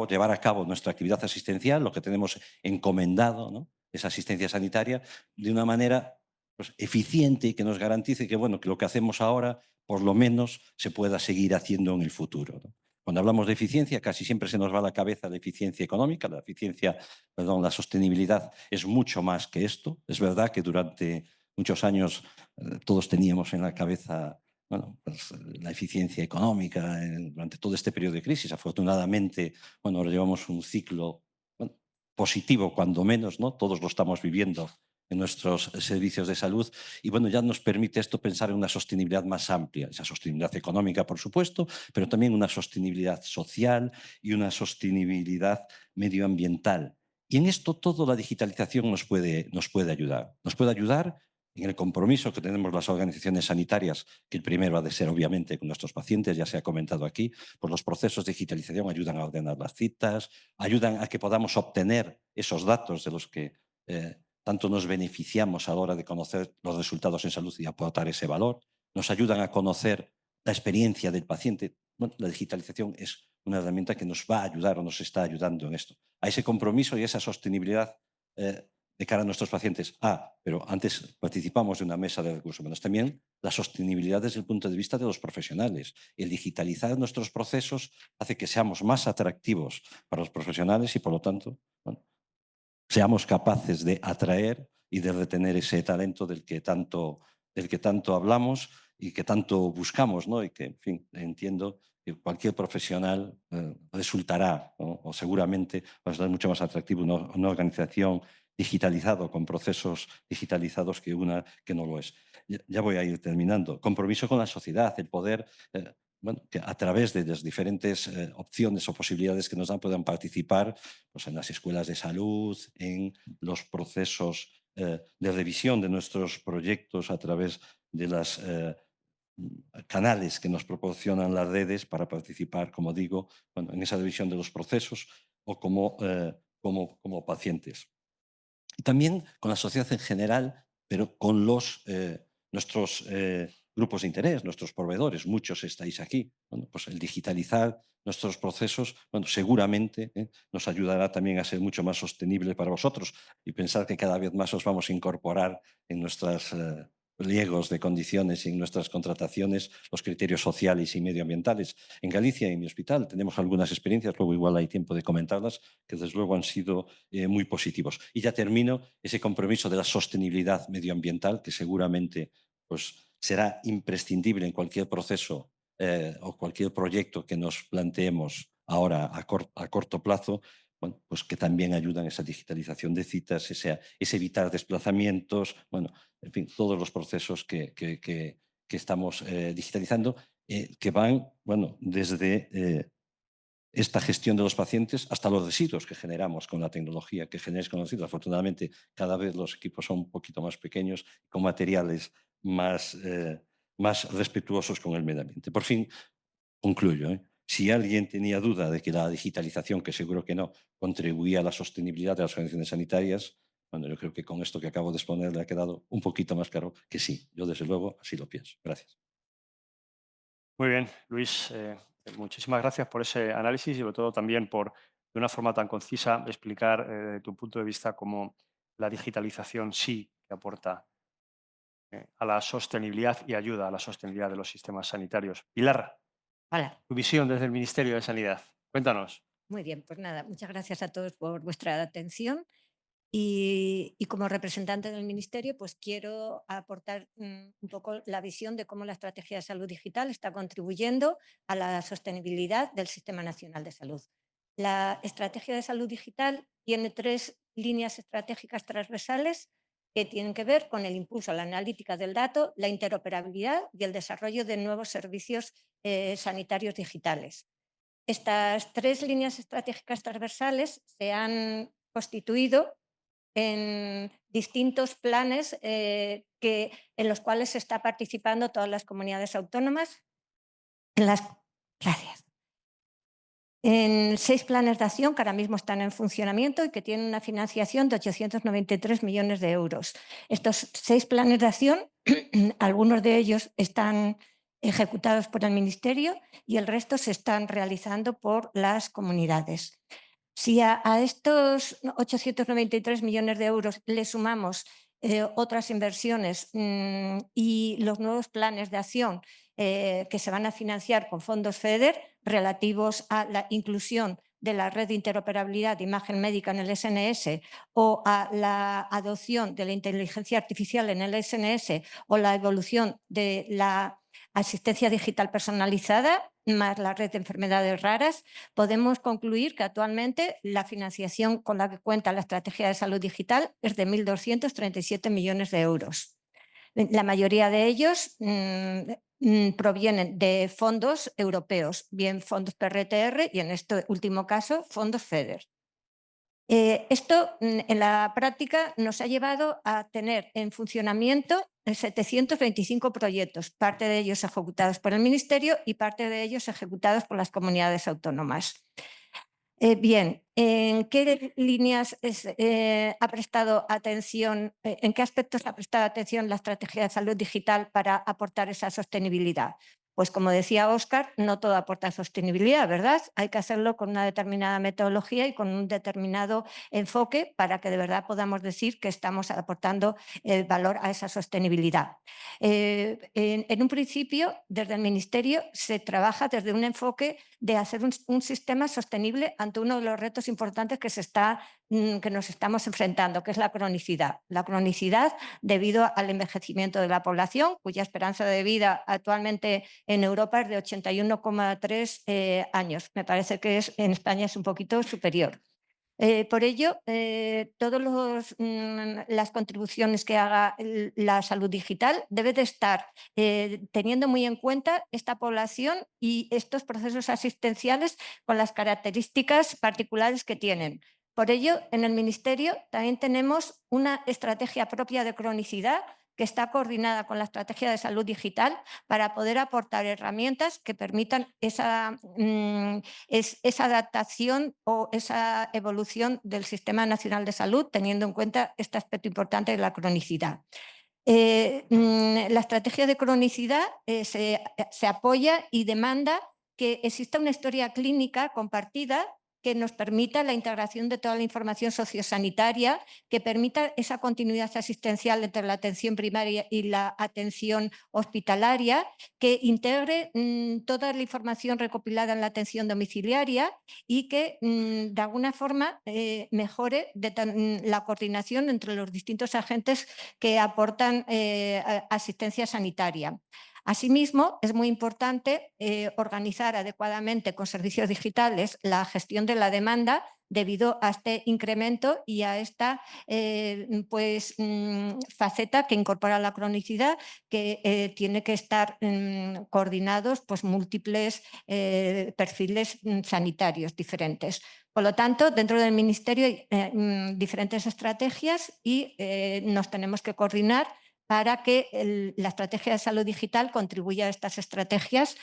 llevar a cabo nuestra actividad asistencial, lo que tenemos encomendado, ¿no?, esa asistencia sanitaria, de una manera pues, eficiente y que nos garantice que, bueno, que lo que hacemos ahora por lo menos se pueda seguir haciendo en el futuro, ¿no? Cuando hablamos de eficiencia, casi siempre se nos va a la cabeza la eficiencia económica, la sostenibilidad es mucho más que esto. Es verdad que durante muchos años todos teníamos en la cabeza pues, la eficiencia económica durante todo este periodo de crisis. Afortunadamente, ahora llevamos un ciclo positivo, cuando menos, ¿no? Todos lo estamos viviendo en nuestros servicios de salud y ya nos permite esto pensar en una sostenibilidad más amplia, esa sostenibilidad económica, por supuesto, pero también una sostenibilidad social y una sostenibilidad medioambiental. Y en esto todo la digitalización nos puede ayudar. Nos puede ayudar en el compromiso que tenemos las organizaciones sanitarias, que el primero ha de ser obviamente con nuestros pacientes, ya se ha comentado aquí, pues los procesos de digitalización ayudan a ordenar las citas, ayudan a que podamos obtener esos datos de los que tanto nos beneficiamos a la hora de conocer los resultados en salud y aportar ese valor, nos ayudan a conocer la experiencia del paciente. La digitalización es una herramienta que nos va a ayudar o nos está ayudando en esto, a ese compromiso y esa sostenibilidad de cara a nuestros pacientes. Pero antes participamos de una mesa de recursos humanos. También la sostenibilidad desde el punto de vista de los profesionales. El digitalizar nuestros procesos hace que seamos más atractivos para los profesionales y, por lo tanto, seamos capaces de atraer y de retener ese talento del que tanto hablamos y que tanto buscamos, ¿no? Y que, en fin, entiendo que cualquier profesional resultará, ¿no?, o seguramente va a ser mucho más atractivo una organización digitalizada, con procesos digitalizados, que una que no lo es. Ya voy a ir terminando. Compromiso con la sociedad, el poder que a través de las diferentes opciones o posibilidades que nos dan puedan participar pues, en las escuelas de salud, en los procesos de revisión de nuestros proyectos a través de los canales que nos proporcionan las redes para participar, como digo, en esa revisión de los procesos o como pacientes. Y también con la sociedad en general, pero con nuestros grupos de interés, nuestros proveedores. Muchos estáis aquí. Pues el digitalizar nuestros procesos, seguramente nos ayudará también a ser mucho más sostenible para vosotros y pensar que cada vez más os vamos a incorporar en nuestros pliegos de condiciones y en nuestras contrataciones los criterios sociales y medioambientales. En Galicia, en mi hospital, tenemos algunas experiencias, luego igual hay tiempo de comentarlas, que desde luego han sido muy positivos. Y ya termino, ese compromiso de la sostenibilidad medioambiental, que seguramente pues, será imprescindible en cualquier proceso o cualquier proyecto que nos planteemos ahora a corto plazo, bueno, pues que también ayudan a esa digitalización de citas, ese evitar desplazamientos, bueno, en fin, todos los procesos que estamos digitalizando, que van, bueno, desde esta gestión de los pacientes hasta los residuos que generamos con la tecnología, que generes con los residuos. Afortunadamente, cada vez los equipos son un poquito más pequeños, con materiales más respetuosos con el medio ambiente. Por fin, concluyo. Si alguien tenía duda de que la digitalización, que seguro que no, contribuía a la sostenibilidad de las organizaciones sanitarias, bueno, yo creo que con esto que acabo de exponer le ha quedado un poquito más claro que sí. Yo, desde luego, así lo pienso. Gracias. Muy bien, Luis. Muchísimas gracias por ese análisis y sobre todo también por, de una forma tan concisa, explicar de tu punto de vista cómo la digitalización sí que aporta a la sostenibilidad y ayuda a la sostenibilidad de los sistemas sanitarios. Pilar, Hola. tu visión desde el Ministerio de Sanidad. Cuéntanos. Muy bien, pues nada, muchas gracias a todos por vuestra atención y como representante del Ministerio, pues quiero aportar un poco la visión de cómo la estrategia de salud digital está contribuyendo a la sostenibilidad del Sistema Nacional de Salud. La estrategia de salud digital tiene 3 líneas estratégicas transversales que tienen que ver con el impulso a la analítica del dato, la interoperabilidad y el desarrollo de nuevos servicios sanitarios digitales. Estas 3 líneas estratégicas transversales se han constituido en distintos planes en los cuales se está participando todas las comunidades autónomas. Gracias. En 6 planes de acción que ahora mismo están en funcionamiento y que tienen una financiación de 893 millones de euros. Estos 6 planes de acción, algunos de ellos están ejecutados por el Ministerio y el resto se están realizando por las comunidades. Si a estos 893 millones de euros le sumamos otras inversiones y los nuevos planes de acción que se van a financiar con fondos FEDER relativos a la inclusión de la red de interoperabilidad de imagen médica en el SNS o a la adopción de la inteligencia artificial en el SNS o la evolución de la asistencia digital personalizada, más la red de enfermedades raras, podemos concluir que actualmente la financiación con la que cuenta la estrategia de salud digital es de 1.237 millones de euros. La mayoría de ellos provienen de fondos europeos, bien fondos PRTR y en este último caso fondos FEDER. Esto en la práctica nos ha llevado a tener en funcionamiento 725 proyectos, parte de ellos ejecutados por el Ministerio y parte de ellos ejecutados por las comunidades autónomas. Bien, ¿en qué líneas ha prestado atención, en qué aspectos ha prestado atención la estrategia de salud digital para aportar esa sostenibilidad? Pues como decía Óscar, no todo aporta sostenibilidad, ¿verdad? Hay que hacerlo con una determinada metodología y con un determinado enfoque para que de verdad podamos decir que estamos aportando valor a esa sostenibilidad. En un principio, desde el Ministerio se trabaja desde un enfoque de hacer un sistema sostenible ante uno de los retos importantes que nos estamos enfrentando, que es la cronicidad. La cronicidad debido al envejecimiento de la población, cuya esperanza de vida actualmente en Europa es de 81,3 años. Me parece que en España es un poquito superior. Por ello, todas las contribuciones que haga la salud digital debe de estar teniendo muy en cuenta esta población y estos procesos asistenciales con las características particulares que tienen. Por ello, en el Ministerio también tenemos una estrategia propia de cronicidad que está coordinada con la estrategia de salud digital para poder aportar herramientas que permitan esa adaptación o esa evolución del Sistema Nacional de Salud, teniendo en cuenta este aspecto importante de la cronicidad. La estrategia de cronicidad se apoya y demanda que exista una historia clínica compartida que nos permita la integración de toda la información sociosanitaria, que permita esa continuidad asistencial entre la atención primaria y la atención hospitalaria, que integre toda la información recopilada en la atención domiciliaria y que de alguna forma mejore la coordinación entre los distintos agentes que aportan asistencia sanitaria. Asimismo, es muy importante organizar adecuadamente con servicios digitales la gestión de la demanda debido a este incremento y a esta faceta que incorpora la cronicidad, que tiene que estar coordinados múltiples perfiles sanitarios diferentes. Por lo tanto, dentro del Ministerio hay diferentes estrategias y nos tenemos que coordinar para que la estrategia de salud digital contribuya a estas estrategias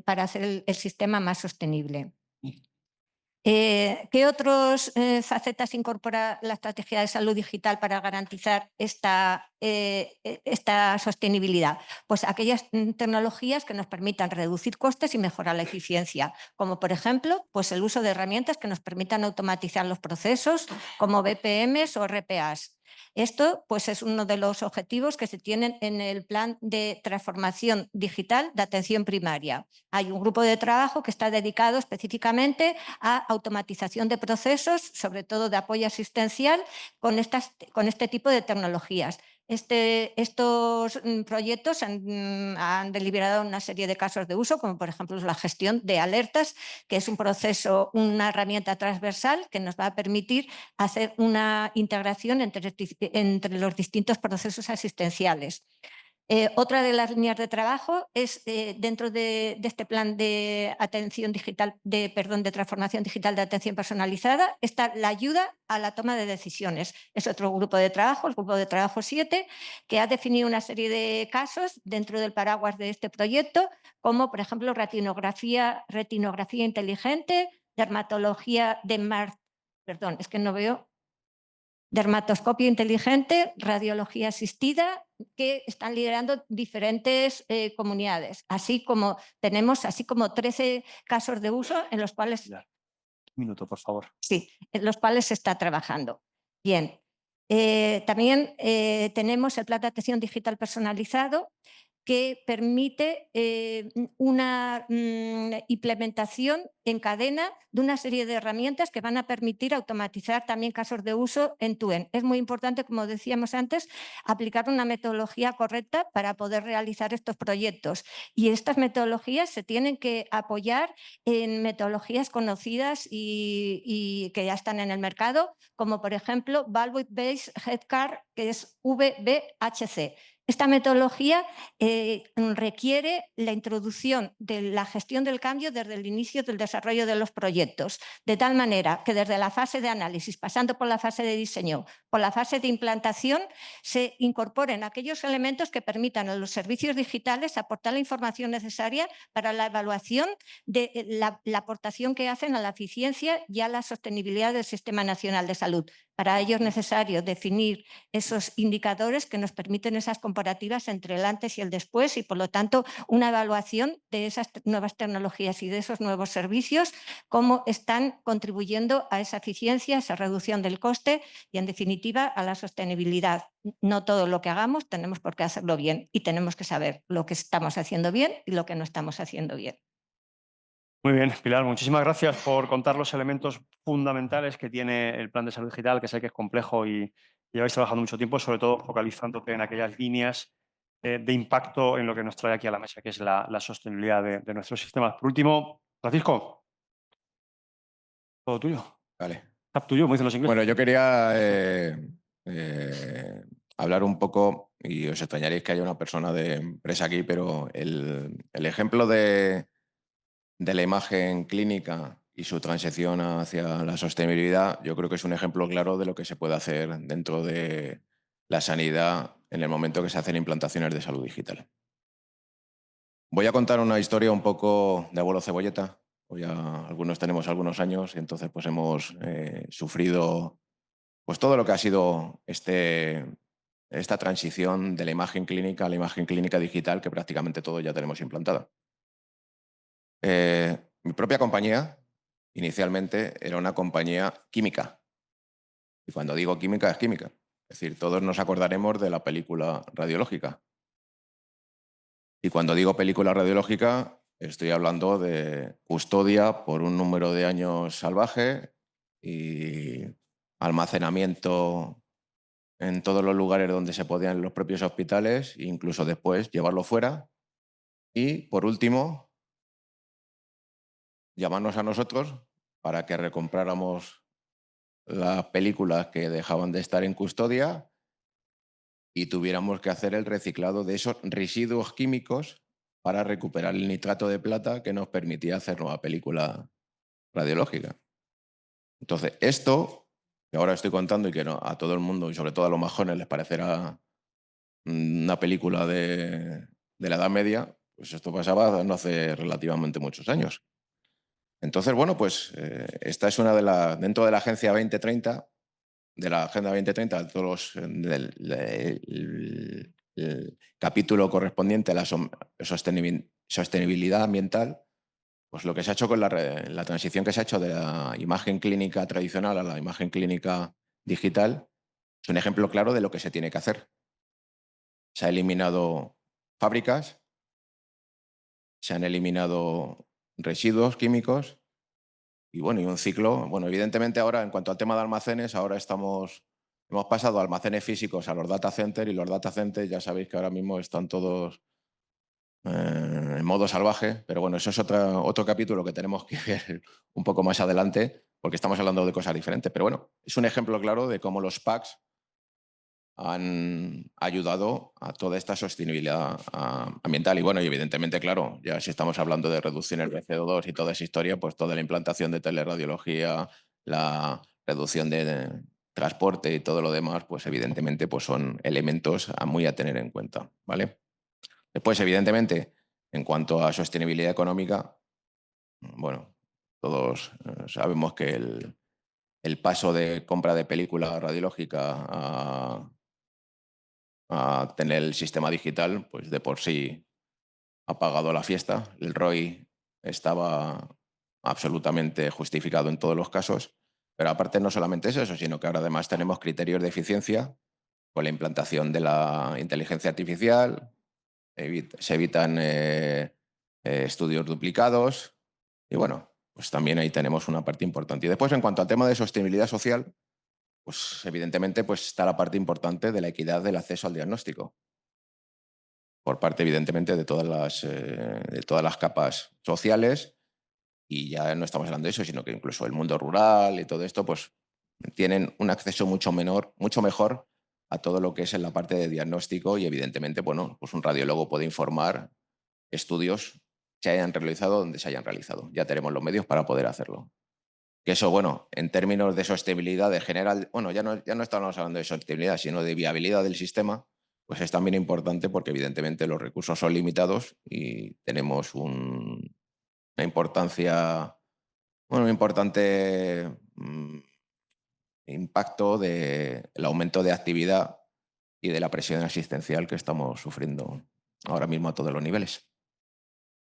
para hacer el sistema más sostenible. ¿Qué otras facetas incorpora la estrategia de salud digital para garantizar esta sostenibilidad? Pues aquellas tecnologías que nos permitan reducir costes y mejorar la eficiencia, como por ejemplo el uso de herramientas que nos permitan automatizar los procesos, como BPMs o RPAs. Esto es uno de los objetivos que se tienen en el plan de transformación digital de atención primaria. Hay un grupo de trabajo que está dedicado específicamente a automatización de procesos, sobre todo de apoyo asistencial, con este tipo de tecnologías. Estos proyectos han deliberado una serie de casos de uso, como por ejemplo la gestión de alertas, que es un proceso, una herramienta transversal que nos va a permitir hacer una integración entre los distintos procesos asistenciales. Otra de las líneas de trabajo es dentro de este plan de atención digital, de transformación digital de atención personalizada, está la ayuda a la toma de decisiones. Es otro grupo de trabajo, el grupo de trabajo 7, que ha definido una serie de casos dentro del paraguas de este proyecto, como por ejemplo retinografía inteligente, dermatología dermatoscopio inteligente, radiología asistida, que están liderando diferentes comunidades. Así como tenemos 13 casos de uso en los cuales... Un minuto, por favor. Sí, en los cuales se está trabajando. Bien. También tenemos el plan de atención digital personalizado, que permite una implementación en cadena de una serie de herramientas que van a permitir automatizar también casos de uso end-to-end. Es muy importante, como decíamos antes, aplicar una metodología correcta para poder realizar estos proyectos. Y estas metodologías se tienen que apoyar en metodologías conocidas y que ya están en el mercado, como por ejemplo Value Based Healthcare, que es VBHC. Esta metodología requiere la introducción de la gestión del cambio desde el inicio del desarrollo de los proyectos, de tal manera que desde la fase de análisis, pasando por la fase de diseño, por la fase de implantación, se incorporen aquellos elementos que permitan a los servicios digitales aportar la información necesaria para la evaluación de la aportación que hacen a la eficiencia y a la sostenibilidad del Sistema Nacional de Salud. Para ello es necesario definir esos indicadores que nos permiten esas comparativas entre el antes y el después y, por lo tanto, una evaluación de esas nuevas tecnologías y de esos nuevos servicios, cómo están contribuyendo a esa eficiencia, a esa reducción del coste y, en definitiva, a la sostenibilidad. No todo lo que hagamos tenemos por qué hacerlo bien y tenemos que saber lo que estamos haciendo bien y lo que no estamos haciendo bien. Muy bien, Pilar, muchísimas gracias por contar los elementos fundamentales que tiene el plan de salud digital, que sé que es complejo y lleváis trabajando mucho tiempo, sobre todo focalizándote en aquellas líneas de impacto en lo que nos trae aquí a la mesa, que es la sostenibilidad de nuestros sistemas. Por último, Francisco, todo tuyo. Vale. Tap tuyo, como dicen los ingleses. Bueno, yo quería hablar un poco, y os extrañaréis que haya una persona de empresa aquí, pero el ejemplo de la imagen clínica y su transición hacia la sostenibilidad, yo creo que es un ejemplo claro de lo que se puede hacer dentro de la sanidad en el momento que se hacen implantaciones de salud digital. Voy a contar una historia un poco de abuelo cebolleta. Ya algunos tenemos algunos años y entonces pues hemos sufrido pues todo lo que ha sido esta transición de la imagen clínica a la imagen clínica digital, que prácticamente todos ya tenemos implantada. Mi propia compañía inicialmente era una compañía química. Y cuando digo química, es química. Es decir, todos nos acordaremos de la película Radiológica. Y cuando digo película radiológica, estoy hablando de custodia por un número de años salvaje y almacenamiento en todos los lugares donde se podían en los propios hospitales, e incluso después llevarlo fuera. Y, por último, llamarnos a nosotros para que recompráramos las películas que dejaban de estar en custodia y tuviéramos que hacer el reciclado de esos residuos químicos para recuperar el nitrato de plata que nos permitía hacer nueva película radiológica. Entonces, esto que ahora estoy contando y que a todo el mundo, y sobre todo a los más jóvenes, les parecerá una película de la Edad Media, pues esto pasaba no hace relativamente muchos años. Entonces, bueno, pues esta es una de las, dentro de la Agencia 2030, de la Agenda 2030, el capítulo correspondiente a la sostenibilidad ambiental, pues lo que se ha hecho con la transición que se ha hecho de la imagen clínica tradicional a la imagen clínica digital es un ejemplo claro de lo que se tiene que hacer. Se han eliminado fábricas, se han eliminado residuos químicos y bueno, y un ciclo. Bueno, evidentemente ahora en cuanto al tema de almacenes, ahora hemos pasado a almacenes físicos a los data centers y los data centers ya sabéis que ahora mismo están todos en modo salvaje, pero bueno, eso es otro capítulo que tenemos que ver un poco más adelante porque estamos hablando de cosas diferentes. Pero bueno, es un ejemplo claro de cómo los PACs han ayudado a toda esta sostenibilidad ambiental. Y bueno, y evidentemente, claro, ya si estamos hablando de reducciones de CO2 y toda esa historia, pues toda la implantación de teleradiología, la reducción de transporte y todo lo demás, pues evidentemente pues son elementos muy a tener en cuenta, ¿vale? Después, evidentemente, en cuanto a sostenibilidad económica, bueno, todos sabemos que el paso de compra de película radiológica a tener el sistema digital, pues de por sí ha pagado la fiesta. El ROI estaba absolutamente justificado en todos los casos, pero aparte no solamente es eso, sino que ahora además tenemos criterios de eficiencia con la implantación de la inteligencia artificial, se evitan estudios duplicados y bueno, pues también ahí tenemos una parte importante. Y después, en cuanto al tema de sostenibilidad social, pues evidentemente pues está la parte importante de la equidad del acceso al diagnóstico por parte, evidentemente, de todas las capas sociales. Y ya no estamos hablando de eso, sino que incluso el mundo rural y todo esto, pues tienen un acceso mucho mejor a todo lo que es en la parte de diagnóstico y, evidentemente, bueno, pues un radiólogo puede informar estudios se hayan realizado donde se hayan realizado. Ya tenemos los medios para poder hacerlo. Que eso, bueno, en términos de sostenibilidad de general, bueno, ya no estamos hablando de sostenibilidad, sino de viabilidad del sistema, pues es también importante porque evidentemente los recursos son limitados y tenemos una importancia, bueno, un importante impacto del aumento de actividad y de la presión asistencial que estamos sufriendo ahora mismo a todos los niveles.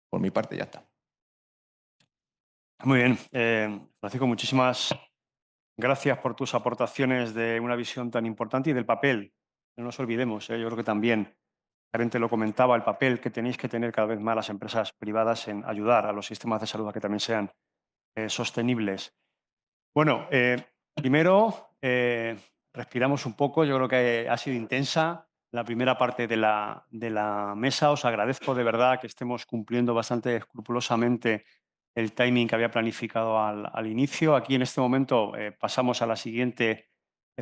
Por mi parte ya está. Muy bien. Francisco, muchísimas gracias por tus aportaciones de una visión tan importante y del papel. No nos olvidemos, yo creo que también, Karen te lo comentaba, el papel que tenéis que tener cada vez más las empresas privadas en ayudar a los sistemas de salud a que también sean sostenibles. Bueno, primero respiramos un poco. Yo creo que ha sido intensa la primera parte de la mesa. Os agradezco de verdad que estemos cumpliendo bastante escrupulosamente el timing que había planificado al inicio. Aquí en este momento pasamos a la siguiente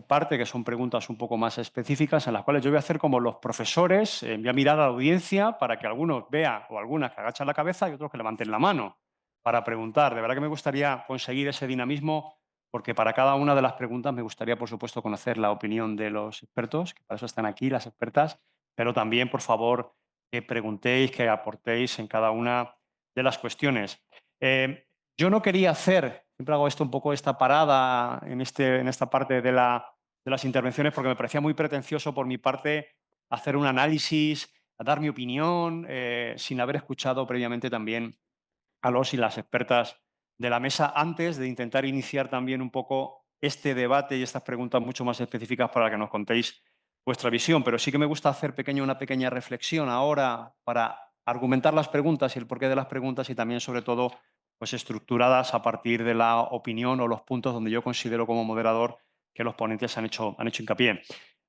parte, que son preguntas un poco más específicas, en las cuales yo voy a hacer como los profesores, voy a mirar a la audiencia para que algunos vean o algunas que agachan la cabeza y otros que levanten la mano para preguntar. De verdad que me gustaría conseguir ese dinamismo porque para cada una de las preguntas me gustaría, por supuesto, conocer la opinión de los expertos, que para eso están aquí las expertas, pero también, por favor, que preguntéis, que aportéis en cada una de las cuestiones. Yo no quería hacer, siempre hago esto un poco, esta parada en esta parte de las intervenciones, porque me parecía muy pretencioso por mi parte hacer un análisis, dar mi opinión, sin haber escuchado previamente también a los y las expertas de la mesa antes de intentar iniciar también un poco este debate y estas preguntas mucho más específicas para que nos contéis vuestra visión. Pero sí que me gusta hacer una pequeña reflexión ahora para argumentar las preguntas y el porqué de las preguntas y también, sobre todo, pues estructuradas a partir de la opinión o los puntos donde yo considero como moderador que los ponentes han hecho hincapié.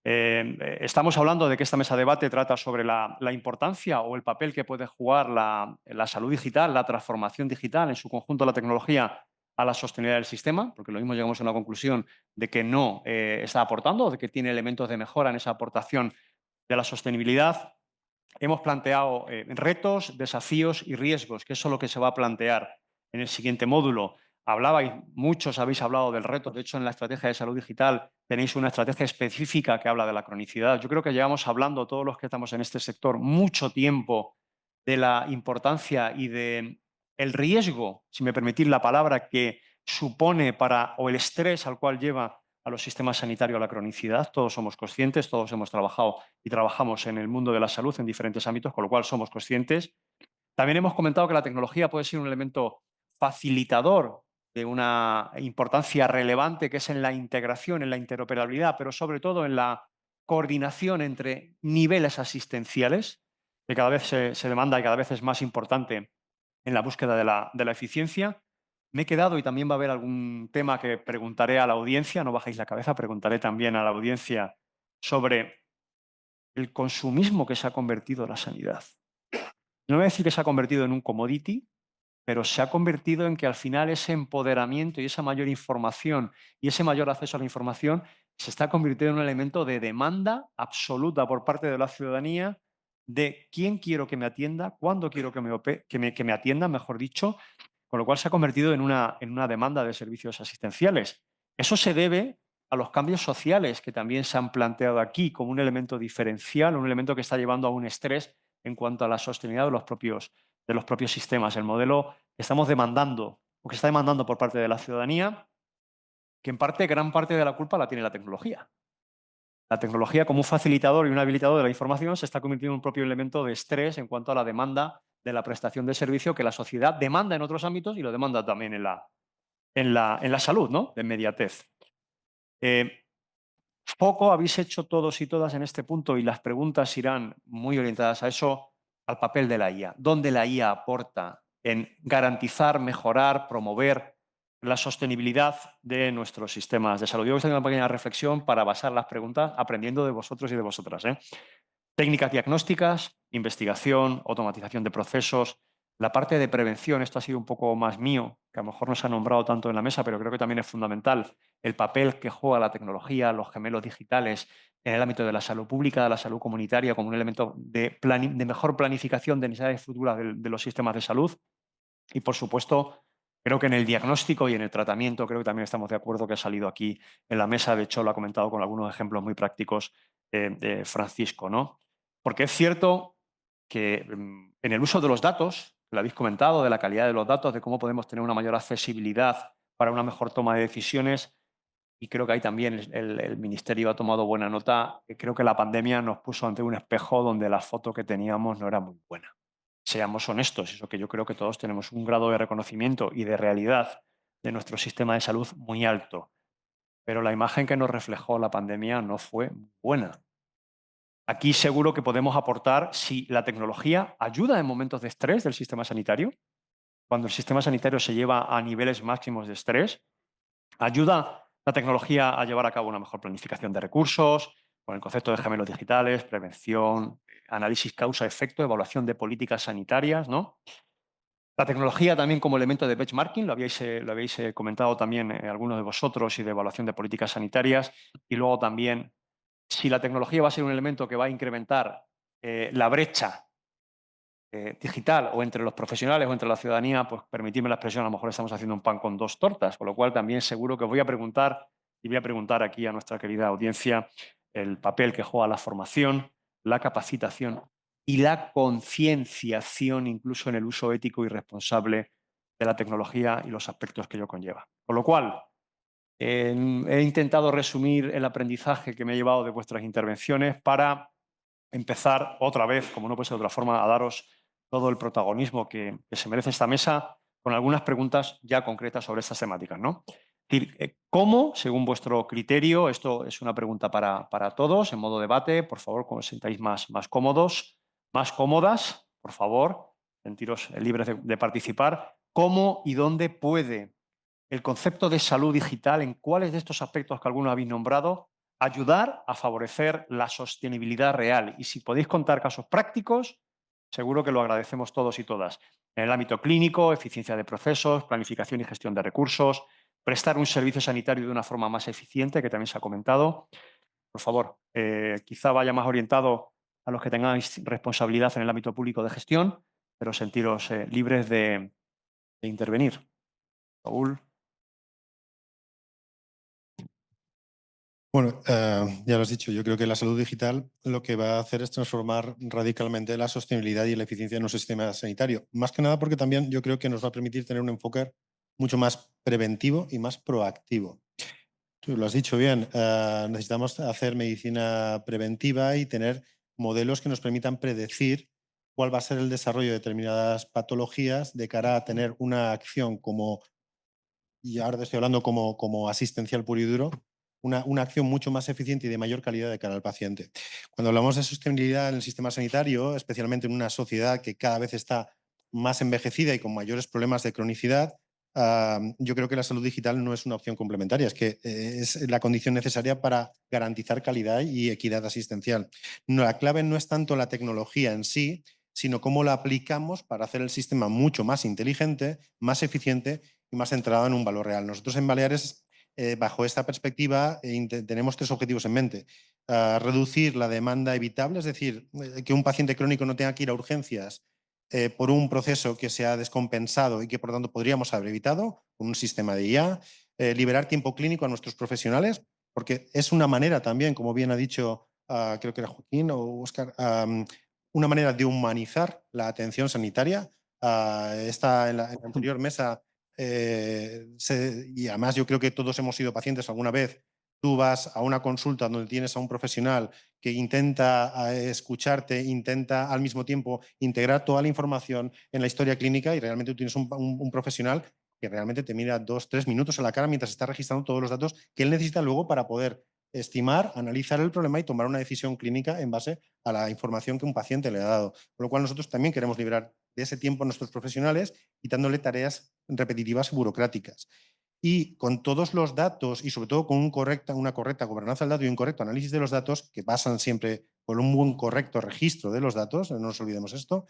Estamos hablando de que esta mesa de debate trata sobre la importancia o el papel que puede jugar la salud digital, la transformación digital, en su conjunto la tecnología, a la sostenibilidad del sistema, porque lo mismo llegamos a una conclusión de que no está aportando, de que tiene elementos de mejora en esa aportación de la sostenibilidad. Hemos planteado retos, desafíos y riesgos, que eso es lo que se va a plantear en el siguiente módulo. Muchos habéis hablado del reto, de hecho en la estrategia de salud digital tenéis una estrategia específica que habla de la cronicidad. Yo creo que llevamos hablando, todos los que estamos en este sector, mucho tiempo de la importancia y del riesgo, si me permitís la palabra, que supone o el estrés al cual lleva a los sistemas sanitarios la cronicidad. Todos somos conscientes, todos hemos trabajado y trabajamos en el mundo de la salud en diferentes ámbitos, con lo cual somos conscientes. También hemos comentado que la tecnología puede ser un elemento facilitador de una importancia relevante, que es en la integración, en la interoperabilidad, pero sobre todo en la coordinación entre niveles asistenciales, que cada vez se demanda y cada vez es más importante en la búsqueda de la eficiencia. Me he quedado, y también va a haber algún tema que preguntaré a la audiencia, no bajéis la cabeza, preguntaré también a la audiencia sobre el consumismo que se ha convertido en la sanidad. No voy a decir que se ha convertido en un commodity, pero se ha convertido en que al final ese empoderamiento y esa mayor información y ese mayor acceso a la información se está convirtiendo en un elemento de demanda absoluta por parte de la ciudadanía de quién quiero que me atienda, cuándo quiero que me atienda, mejor dicho, con lo cual se ha convertido en una demanda de servicios asistenciales. Eso se debe a los cambios sociales que también se han planteado aquí como un elemento diferencial, un elemento que está llevando a un estrés en cuanto a la sostenibilidad de los propios sistemas. El modelo que estamos demandando o que está demandando por parte de la ciudadanía, que en parte, gran parte de la culpa la tiene la tecnología. La tecnología, como un facilitador y un habilitador de la información, se está convirtiendo en un propio elemento de estrés en cuanto a la demanda de la prestación de servicio que la sociedad demanda en otros ámbitos y lo demanda también en la salud, ¿no? De inmediatez. Poco habéis hecho todos y todas en este punto y las preguntas irán muy orientadas a eso, al papel de la IA. ¿Dónde la IA aporta en garantizar, mejorar, promover la sostenibilidad de nuestros sistemas de salud? Yo voy a hacer una pequeña reflexión para basar las preguntas aprendiendo de vosotros y de vosotras. Técnicas diagnósticas, investigación, automatización de procesos. La parte de prevención, esto ha sido un poco más mío, que a lo mejor no se ha nombrado tanto en la mesa, pero creo que también es fundamental el papel que juega la tecnología, los gemelos digitales en el ámbito de la salud pública, de la salud comunitaria, como un elemento de mejor planificación de necesidades futuras de los sistemas de salud. Y, por supuesto, creo que en el diagnóstico y en el tratamiento, creo que también estamos de acuerdo, que ha salido aquí en la mesa. De hecho, lo ha comentado con algunos ejemplos muy prácticos de Francisco, ¿no? Porque es cierto que en el uso de los datos, lo habéis comentado, de la calidad de los datos, de cómo podemos tener una mayor accesibilidad para una mejor toma de decisiones, y creo que ahí también el Ministerio ha tomado buena nota. Creo que la pandemia nos puso ante un espejo donde la foto que teníamos no era muy buena. Seamos honestos, eso que yo creo que todos tenemos un grado de reconocimiento y de realidad de nuestro sistema de salud muy alto, pero la imagen que nos reflejó la pandemia no fue buena. Aquí seguro que podemos aportar si la tecnología ayuda en momentos de estrés del sistema sanitario, cuando el sistema sanitario se lleva a niveles máximos de estrés, ayuda la tecnología a llevar a cabo una mejor planificación de recursos, con el concepto de gemelos digitales, prevención, análisis causa-efecto, evaluación de políticas sanitarias, ¿no? La tecnología también como elemento de benchmarking, lo habéis comentado también algunos de vosotros, y de evaluación de políticas sanitarias. Y luego también, si la tecnología va a ser un elemento que va a incrementar la brecha digital o entre los profesionales o entre la ciudadanía, pues permitidme la expresión, a lo mejor estamos haciendo un pan con dos tortas, con lo cual también seguro que os voy a preguntar, y voy a preguntar aquí a nuestra querida audiencia, el papel que juega la formación, la capacitación y la concienciación, incluso en el uso ético y responsable de la tecnología y los aspectos que ello conlleva. Con lo cual, he intentado resumir el aprendizaje que me he llevado de vuestras intervenciones para empezar otra vez, como no puede ser de otra forma, a daros todo el protagonismo que se merece esta mesa, con algunas preguntas ya concretas sobre estas temáticas, ¿no? Es decir, ¿cómo, según vuestro criterio, esto es una pregunta para todos, en modo debate, por favor, cuando os sentáis más cómodos, más cómodas, por favor, sentiros libres de participar, ¿cómo y dónde puede el concepto de salud digital, en cuáles de estos aspectos que algunos habéis nombrado, ayudar a favorecer la sostenibilidad real? Y si podéis contar casos prácticos, seguro que lo agradecemos todos y todas. En el ámbito clínico, eficiencia de procesos, planificación y gestión de recursos, prestar un servicio sanitario de una forma más eficiente, que también se ha comentado. Por favor, quizá vaya más orientado a los que tengáis responsabilidad en el ámbito público de gestión, pero sentiros libres de intervenir. Raúl. Bueno, ya lo has dicho, yo creo que la salud digital lo que va a hacer es transformar radicalmente la sostenibilidad y la eficiencia de nuestro sistema sanitario. Más que nada porque también yo creo que nos va a permitir tener un enfoque mucho más preventivo y más proactivo. Tú lo has dicho bien, necesitamos hacer medicina preventiva y tener modelos que nos permitan predecir cuál va a ser el desarrollo de determinadas patologías de cara a tener una acción como, y ahora estoy hablando como asistencial puro y duro, una acción mucho más eficiente y de mayor calidad de cara al paciente. Cuando hablamos de sostenibilidad en el sistema sanitario, especialmente en una sociedad que cada vez está más envejecida y con mayores problemas de cronicidad, yo creo que la salud digital no es una opción complementaria, es que es la condición necesaria para garantizar calidad y equidad asistencial. No, la clave no es tanto la tecnología en sí, sino cómo la aplicamos para hacer el sistema mucho más inteligente, más eficiente y más centrado en un valor real. Nosotros en Baleares, bajo esta perspectiva, tenemos 3 objetivos en mente. Reducir la demanda evitable, es decir, que un paciente crónico no tenga que ir a urgencias por un proceso que se ha descompensado y que por tanto podríamos haber evitado con un sistema de IA, liberar tiempo clínico a nuestros profesionales, porque es una manera también, como bien ha dicho, creo que era Joaquín o Óscar, una manera de humanizar la atención sanitaria. En la anterior mesa, y además yo creo que todos hemos sido pacientes alguna vez. Tú vas a una consulta donde tienes a un profesional que intenta escucharte, intenta al mismo tiempo integrar toda la información en la historia clínica y realmente tú tienes un profesional que realmente te mira 2-3 minutos a la cara mientras está registrando todos los datos que él necesita luego para poder estimar, analizar el problema y tomar una decisión clínica en base a la información que un paciente le ha dado. Con lo cual nosotros también queremos liberar de ese tiempo a nuestros profesionales, quitándole tareas repetitivas y burocráticas. Y con todos los datos y sobre todo con una correcta gobernanza del dato y un correcto análisis de los datos, que pasan siempre por un buen correcto registro de los datos, no nos olvidemos esto,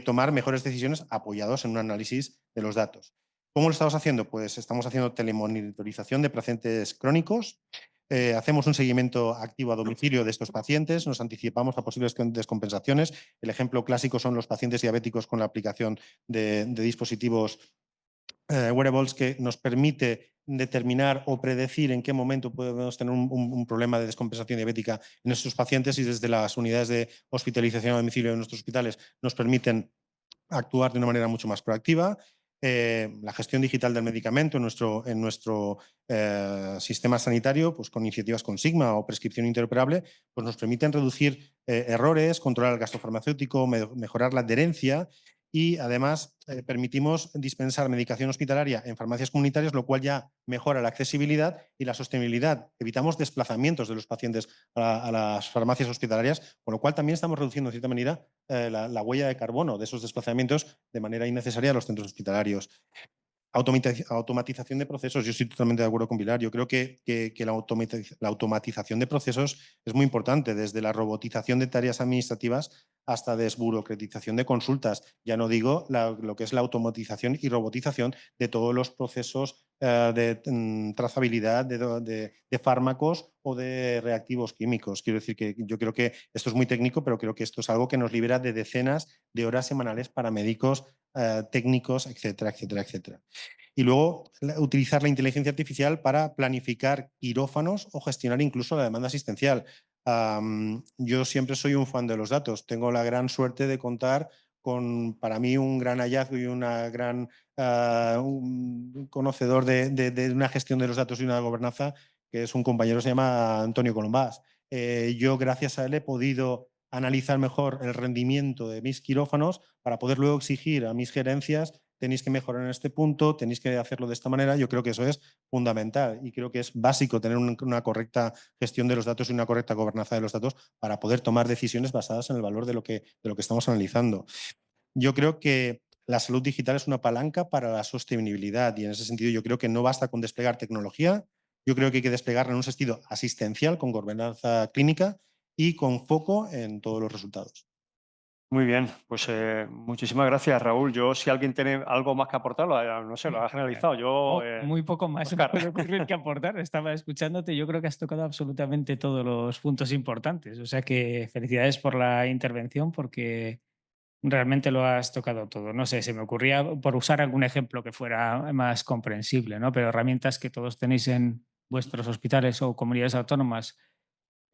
tomar mejores decisiones apoyados en un análisis de los datos. ¿Cómo lo estamos haciendo? Pues estamos haciendo telemonitorización de pacientes crónicos, hacemos un seguimiento activo a domicilio de estos pacientes, nos anticipamos a posibles descompensaciones. El ejemplo clásico son los pacientes diabéticos con la aplicación de dispositivos wearables que nos permite determinar o predecir en qué momento podemos tener un problema de descompensación diabética en nuestros pacientes y desde las unidades de hospitalización a domicilio de nuestros hospitales nos permiten actuar de una manera mucho más proactiva. La gestión digital del medicamento en nuestro sistema sanitario, pues con iniciativas con Sigma o prescripción interoperable, pues nos permiten reducir errores, controlar el gasto farmacéutico, mejorar la adherencia y además permitimos dispensar medicación hospitalaria en farmacias comunitarias, lo cual ya mejora la accesibilidad y la sostenibilidad. Evitamos desplazamientos de los pacientes a las farmacias hospitalarias, con lo cual también estamos reduciendo, de cierta manera, la huella de carbono de esos desplazamientos de manera innecesaria a los centros hospitalarios. Automatización de procesos. Yo estoy totalmente de acuerdo con Pilar. Yo creo que la automatización de procesos es muy importante, desde la robotización de tareas administrativas hasta desburocratización de consultas. Ya no digo lo que es la automatización y robotización de todos los procesos de trazabilidad de fármacos o de reactivos químicos. Quiero decir que yo creo que esto es muy técnico, pero creo que esto es algo que nos libera de decenas de horas semanales para médicos, técnicos, etcétera, etcétera, etcétera. Y luego utilizar la inteligencia artificial para planificar quirófanos o gestionar incluso la demanda asistencial. Yo siempre soy un fan de los datos. Tengo la gran suerte de contar con, para mí, un gran hallazgo y un conocedor de una gestión de los datos y una gobernanza, que es un compañero, se llama Antonio Colombás. Yo, gracias a él, he podido analizar mejor el rendimiento de mis quirófanos para poder luego exigir a mis gerencias tenéis que mejorar en este punto, tenéis que hacerlo de esta manera. Yo creo que eso es fundamental y creo que es básico tener una correcta gestión de los datos y una correcta gobernanza de los datos para poder tomar decisiones basadas en el valor de lo que estamos analizando. Yo creo que la salud digital es una palanca para la sostenibilidad y en ese sentido yo creo que no basta con desplegar tecnología, yo creo que hay que desplegarla en un sentido asistencial con gobernanza clínica y con foco en todos los resultados. Muy bien, pues muchísimas gracias, Raúl. Yo, si alguien tiene algo más que aportar, no sé, lo ha generalizado. Yo, muy poco más me Óscar. puede ocurrir que aportar. Estaba escuchándote, yo creo que has tocado absolutamente todos los puntos importantes. O sea que felicidades por la intervención porque realmente lo has tocado todo. No sé, se me ocurría por usar algún ejemplo que fuera más comprensible, ¿no? Pero herramientas que todos tenéis en vuestros hospitales o comunidades autónomas.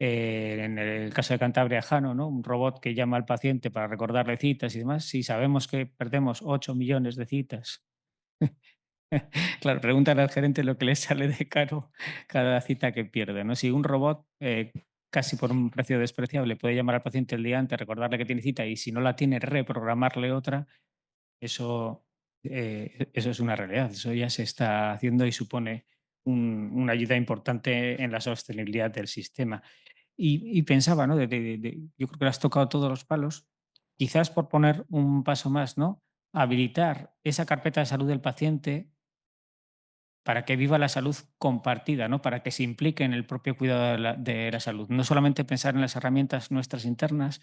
En el caso de Cantabria, Jano, ¿no? Un robot que llama al paciente para recordarle citas y demás. Si sabemos que perdemos 8 millones de citas, claro, pregúntale al gerente lo que le sale de caro cada cita que pierde, ¿no? Si un robot casi por un precio despreciable puede llamar al paciente el día antes, recordarle que tiene cita y si no la tiene, reprogramarle otra, eso, eso es una realidad. Eso ya se está haciendo y supone una ayuda importante en la sostenibilidad del sistema. Y pensaba, ¿no? Yo creo que le has tocado todos los palos, quizás por poner un paso más, ¿no? Habilitar esa carpeta de salud del paciente para que viva la salud compartida, ¿no? Para que se implique en el propio cuidado de la salud. No solamente pensar en las herramientas nuestras internas,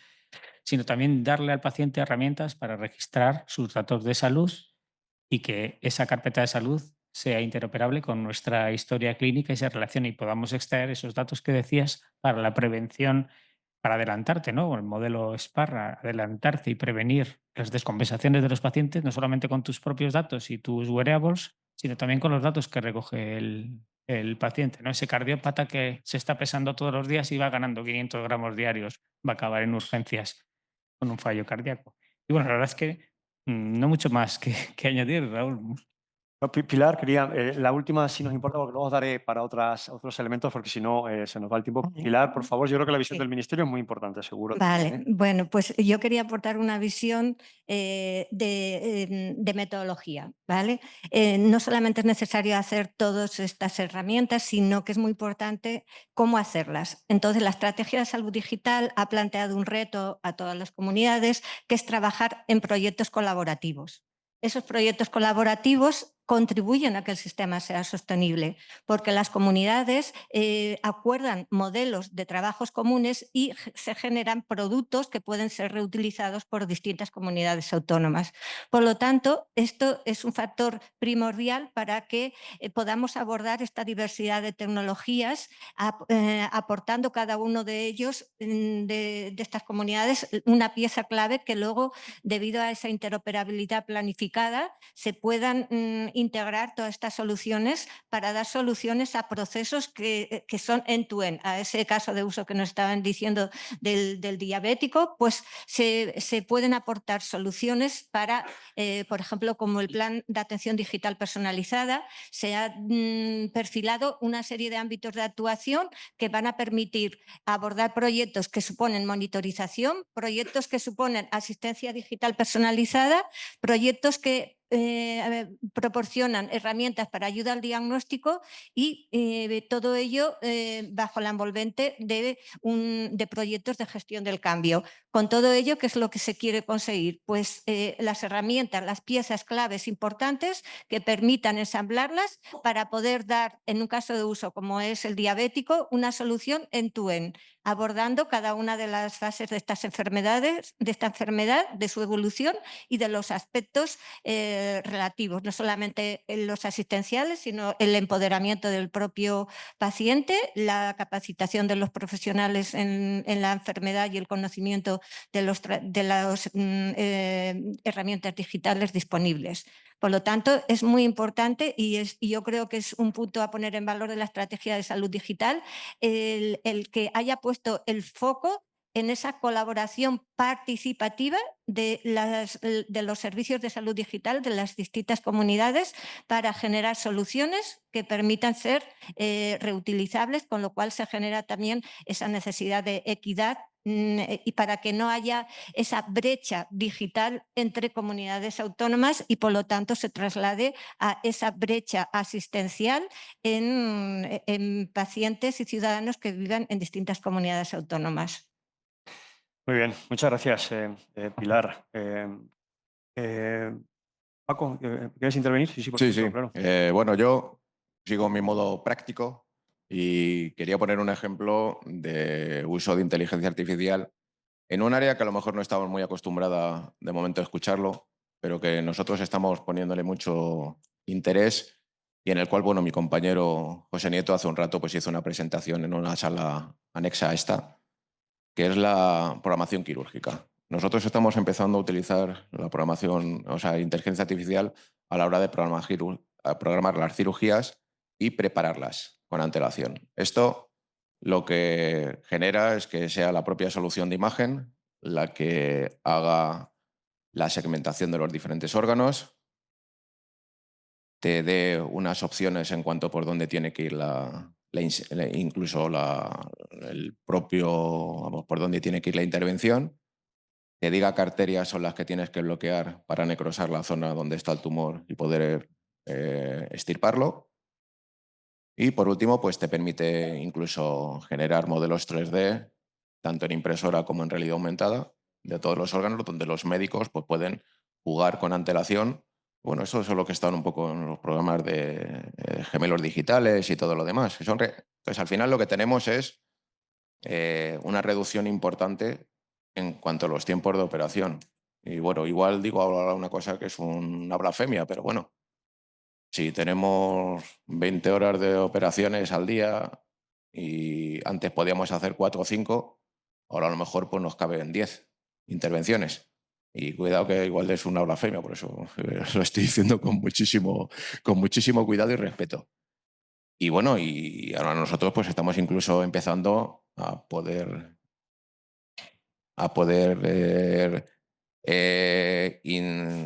sino también darle al paciente herramientas para registrar sus datos de salud y que esa carpeta de salud sea interoperable con nuestra historia clínica y se relacione y podamos extraer esos datos que decías para la prevención, para adelantarte, ¿no? El modelo SPARRA, adelantarte y prevenir las descompensaciones de los pacientes, no solamente con tus propios datos y tus wearables, sino también con los datos que recoge el paciente, ¿no? Ese cardiópata que se está pesando todos los días y va ganando 500 gramos diarios, va a acabar en urgencias con un fallo cardíaco. Y bueno, la verdad es que no mucho más que añadir, Raúl. No, Pilar, quería, la última si nos importa, porque luego os daré para otros elementos, porque si no se nos va el tiempo. Pilar, por favor, yo creo que la visión del Ministerio es muy importante, seguro. Vale, bueno, pues yo quería aportar una visión de metodología, ¿vale? No solamente es necesario hacer todas estas herramientas, sino que es muy importante cómo hacerlas. Entonces, la estrategia de salud digital ha planteado un reto a todas las comunidades, que es trabajar en proyectos colaborativos. Esos proyectos colaborativos contribuyen a que el sistema sea sostenible, porque las comunidades acuerdan modelos de trabajos comunes y se generan productos que pueden ser reutilizados por distintas comunidades autónomas. Por lo tanto, esto es un factor primordial para que podamos abordar esta diversidad de tecnologías, aportando cada uno de ellos, de estas comunidades, una pieza clave que luego, debido a esa interoperabilidad planificada, se puedan integrar todas estas soluciones para dar soluciones a procesos que son end-to-end. A ese caso de uso que nos estaban diciendo del diabético, pues se pueden aportar soluciones para, por ejemplo, como el plan de atención digital personalizada, se ha perfilado una serie de ámbitos de actuación que van a permitir abordar proyectos que suponen monitorización, proyectos que suponen asistencia digital personalizada, proyectos que proporcionan herramientas para ayuda al diagnóstico y todo ello bajo la envolvente de proyectos de gestión del cambio. Con todo ello, ¿qué es lo que se quiere conseguir? Pues las herramientas, las piezas claves importantes que permitan ensamblarlas para poder dar, en un caso de uso como es el diabético, una solución end-to-end, abordando cada una de las fases de estas enfermedades, de esta enfermedad, de su evolución y de los aspectos relativos, no solamente en los asistenciales, sino el empoderamiento del propio paciente, la capacitación de los profesionales en la enfermedad y el conocimiento de las herramientas digitales disponibles. Por lo tanto, es muy importante y yo creo que es un punto a poner en valor de la estrategia de salud digital el que haya puesto el foco en esa colaboración participativa de los servicios de salud digital de las distintas comunidades para generar soluciones que permitan ser reutilizables, con lo cual se genera también esa necesidad de equidad y para que no haya esa brecha digital entre comunidades autónomas y por lo tanto se traslade a esa brecha asistencial en pacientes y ciudadanos que vivan en distintas comunidades autónomas. Muy bien, muchas gracias, Pilar. Paco, ¿quieres intervenir? Sí, por Sí, supuesto, sí. claro. Bueno, yo sigo mi modo práctico y quería poner un ejemplo de uso de inteligencia artificial en un área que a lo mejor no estamos muy acostumbrada de momento a escucharlo, pero que nosotros estamos poniéndole mucho interés y en el cual, bueno, mi compañero José Nieto hace un rato pues hizo una presentación en una sala anexa a esta, que es la programación quirúrgica. Nosotros estamos empezando a utilizar la programación, o sea, inteligencia artificial a la hora de programar las cirugías y prepararlas con antelación. Esto lo que genera es que sea la propia solución de imagen la que haga la segmentación de los diferentes órganos, te dé unas opciones en cuanto por dónde tiene que ir incluso el propio, vamos, por dónde tiene que ir la intervención, te diga qué arterias son las que tienes que bloquear para necrosar la zona donde está el tumor y poder extirparlo. Y por último, pues te permite incluso generar modelos 3D, tanto en impresora como en realidad aumentada, de todos los órganos, donde los médicos pues, pueden jugar con antelación. Bueno, eso es lo que están un poco en los programas de gemelos digitales y todo lo demás. Entonces, al final lo que tenemos es una reducción importante en cuanto a los tiempos de operación. Y bueno, igual digo ahora una cosa que es una blasfemia, pero bueno, si tenemos 20 horas de operaciones al día y antes podíamos hacer 4 o 5, ahora a lo mejor pues nos caben 10 intervenciones. Y cuidado que igual es una blasfemia, por eso lo estoy diciendo con muchísimo cuidado y respeto. Y bueno, y ahora nosotros pues estamos incluso empezando a poder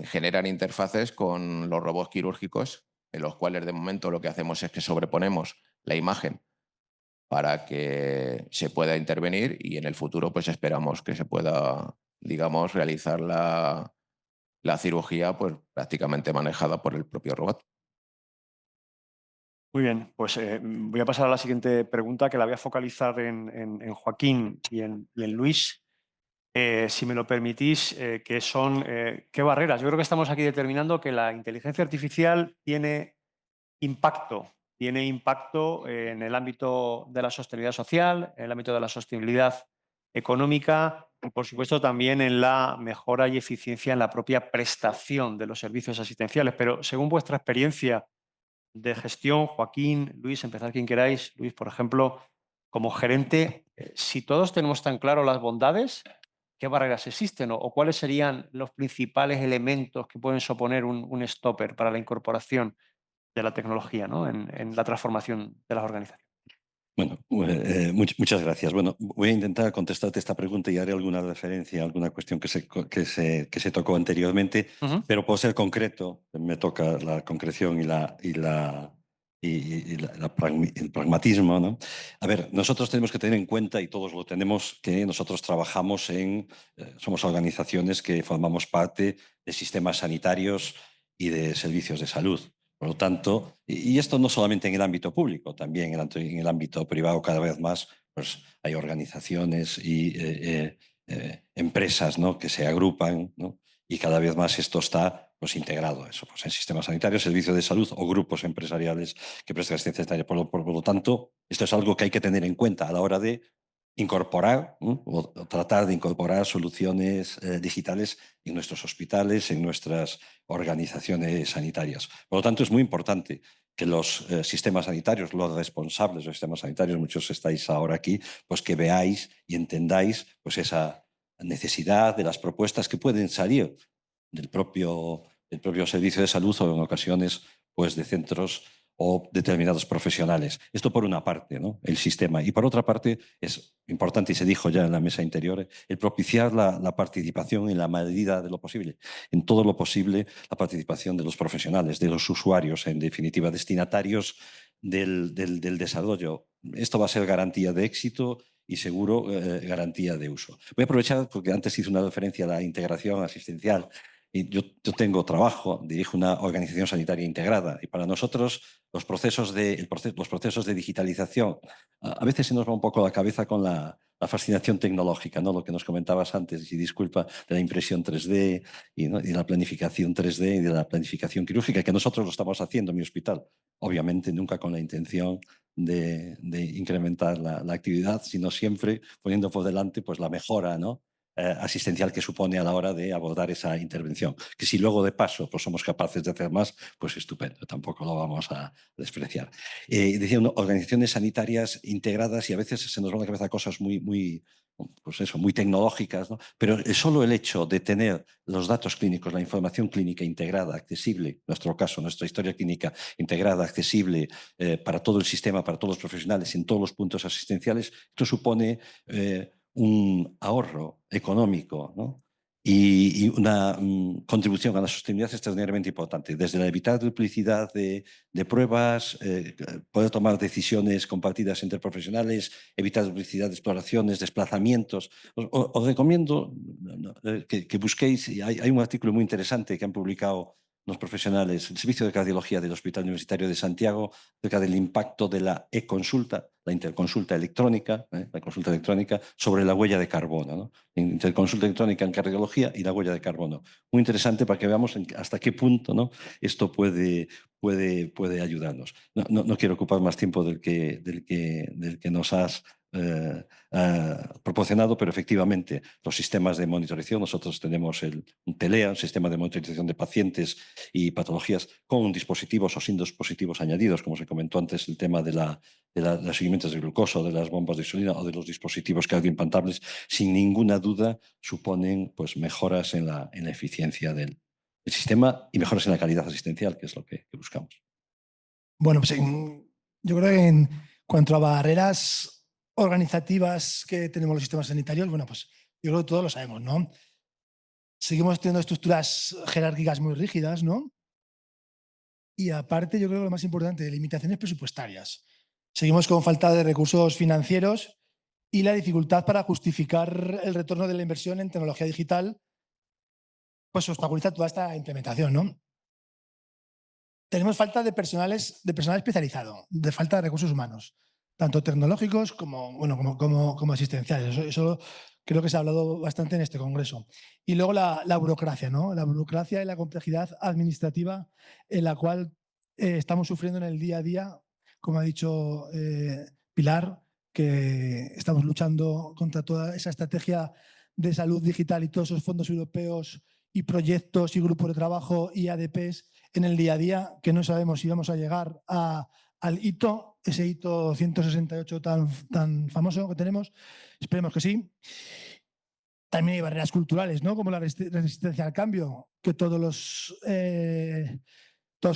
generar interfaces con los robots quirúrgicos, en los cuales de momento lo que hacemos es que sobreponemos la imagen para que se pueda intervenir y en el futuro pues esperamos que se pueda, digamos, realizar la cirugía pues prácticamente manejada por el propio robot. Muy bien, pues voy a pasar a la siguiente pregunta, que la voy a focalizar en Joaquín y en Luis. Si me lo permitís, ¿qué barreras? Yo creo que estamos aquí determinando que la inteligencia artificial tiene impacto en el ámbito de la sostenibilidad social, en el ámbito de la sostenibilidad económica y, por supuesto, también en la mejora y eficiencia en la propia prestación de los servicios asistenciales. Pero según vuestra experiencia de gestión, Joaquín, Luis, empezad quien queráis. Luis, por ejemplo, como gerente, si todos tenemos tan claro las bondades, ¿qué barreras existen o cuáles serían los principales elementos que pueden suponer un stopper para la incorporación de la tecnología, ¿no? en la transformación de las organizaciones? Bueno, muchas gracias. Bueno, voy a intentar contestarte esta pregunta y haré alguna referencia a alguna cuestión que se tocó anteriormente, pero por ser concreto, me toca la concreción el pragmatismo, ¿no? A ver, nosotros tenemos que tener en cuenta, y todos lo tenemos, que nosotros trabajamos somos organizaciones que formamos parte de sistemas sanitarios y de servicios de salud. Por lo tanto, y esto no solamente en el ámbito público, también en el ámbito privado cada vez más, pues hay organizaciones y empresas, ¿no?, que se agrupan, ¿no?, y cada vez más esto está pues, integrado eso, pues, en sistemas sanitarios, servicios de salud o grupos empresariales que prestan asistencia sanitaria. Por lo tanto, esto es algo que hay que tener en cuenta a la hora de incorporar o tratar de incorporar soluciones digitales en nuestros hospitales, en nuestras organizaciones sanitarias. Por lo tanto, es muy importante que los sistemas sanitarios, los responsables de los sistemas sanitarios, muchos estáis ahora aquí, pues que veáis y entendáis pues esa necesidad de las propuestas que pueden salir del propio servicio de salud o en ocasiones pues de centros o determinados profesionales. Esto por una parte, ¿no?, el sistema. Y por otra parte, es importante, y se dijo ya en la mesa interior, el propiciar la participación en la medida de lo posible, en todo lo posible, la participación de los profesionales, de los usuarios, en definitiva, destinatarios del desarrollo. Esto va a ser garantía de éxito y seguro garantía de uso. Voy a aprovechar porque antes hice una referencia a la integración asistencial. Y yo trabajo, dirijo una organización sanitaria integrada y para nosotros los procesos de digitalización a veces se nos va un poco la cabeza con la fascinación tecnológica, ¿no? Lo que nos comentabas antes, y disculpa, de la impresión 3D y de la planificación 3D y de la planificación quirúrgica, que nosotros lo estamos haciendo en mi hospital. Obviamente nunca con la intención de incrementar la actividad, sino siempre poniendo por delante pues, la mejora, ¿no? Asistencial que supone a la hora de abordar esa intervención. Que si luego de paso pues, somos capaces de hacer más, pues estupendo, tampoco lo vamos a despreciar. Decía, organizaciones sanitarias integradas y a veces se nos van a la cabeza cosas muy tecnológicas, ¿no? Pero solo el hecho de tener los datos clínicos, la información clínica integrada, accesible, en nuestro caso, nuestra historia clínica integrada, accesible para todo el sistema, para todos los profesionales, en todos los puntos asistenciales, esto supone un ahorro económico, ¿no? y una contribución a la sostenibilidad extraordinariamente importante, desde la evitar duplicidad de pruebas, poder tomar decisiones compartidas entre profesionales, evitar duplicidad de exploraciones, desplazamientos. Os recomiendo que busquéis, hay un artículo muy interesante que han publicado los profesionales, el Servicio de Cardiología del Hospital Universitario de Santiago, acerca del impacto de la e-consulta, la interconsulta electrónica, la consulta electrónica, sobre la huella de carbono, ¿no? Interconsulta electrónica en cardiología y la huella de carbono. Muy interesante para que veamos hasta qué punto, ¿no? Esto puede ayudarnos. No quiero ocupar más tiempo del que nos has proporcionado, pero efectivamente los sistemas de monitorización, nosotros tenemos un TELEA, un sistema de monitorización de pacientes y patologías con dispositivos o sin dispositivos añadidos, como se comentó antes, el tema de los seguimientos de glucosa, de las bombas de insulina o de los dispositivos cardioimplantables, sin ninguna duda suponen pues, mejoras en la eficiencia del sistema y mejoras en la calidad asistencial, que es lo que buscamos. Bueno, pues yo creo que en cuanto a barreras organizativas que tenemos los sistemas sanitarios, bueno, pues yo creo que todos lo sabemos, ¿no? Seguimos teniendo estructuras jerárquicas muy rígidas, ¿no? Y aparte, yo creo que lo más importante, limitaciones presupuestarias. Seguimos con falta de recursos financieros y la dificultad para justificar el retorno de la inversión en tecnología digital, pues obstaculiza toda esta implementación, ¿no? Tenemos falta de personal especializado, de falta de recursos humanos, tanto tecnológicos como asistenciales. Eso creo que se ha hablado bastante en este congreso. Y luego la burocracia, ¿no? La burocracia y la complejidad administrativa en la cual estamos sufriendo en el día a día, como ha dicho Pilar, que estamos luchando contra toda esa estrategia de salud digital y todos esos fondos europeos y proyectos y grupos de trabajo y ADPs en el día a día, que no sabemos si vamos a llegar al hito, ese hito 168 tan famoso que tenemos. Esperemos que sí. También hay barreras culturales, ¿no? Como la resistencia al cambio, que todos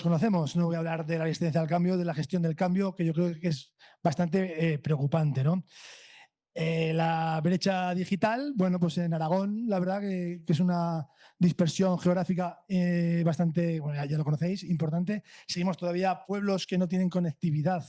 conocemos. No voy a hablar de la resistencia al cambio, de la gestión del cambio, que yo creo que es bastante preocupante, ¿no? La brecha digital, bueno, pues en Aragón, la verdad que es una dispersión geográfica bastante, bueno, ya lo conocéis, importante. Seguimos todavía pueblos que no tienen conectividad.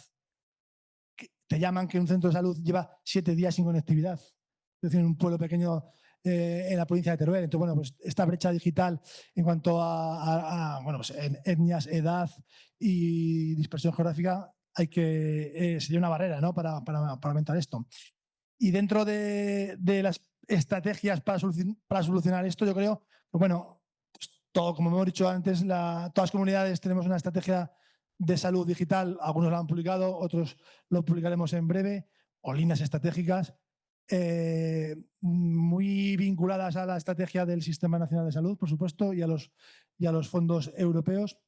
Te llaman que un centro de salud lleva 7 días sin conectividad. Es decir, un pueblo pequeño en la provincia de Teruel. Entonces, bueno, pues esta brecha digital en cuanto a pues en etnias, edad y dispersión geográfica sería una barrera, ¿no? para aumentar esto. Y dentro de las estrategias para solucionar esto, yo creo que, bueno, pues todo, como hemos dicho antes, todas las comunidades tenemos una estrategia de salud digital. Algunos la han publicado, otros lo publicaremos en breve, o líneas estratégicas muy vinculadas a la estrategia del Sistema Nacional de Salud, por supuesto, y a los fondos europeos.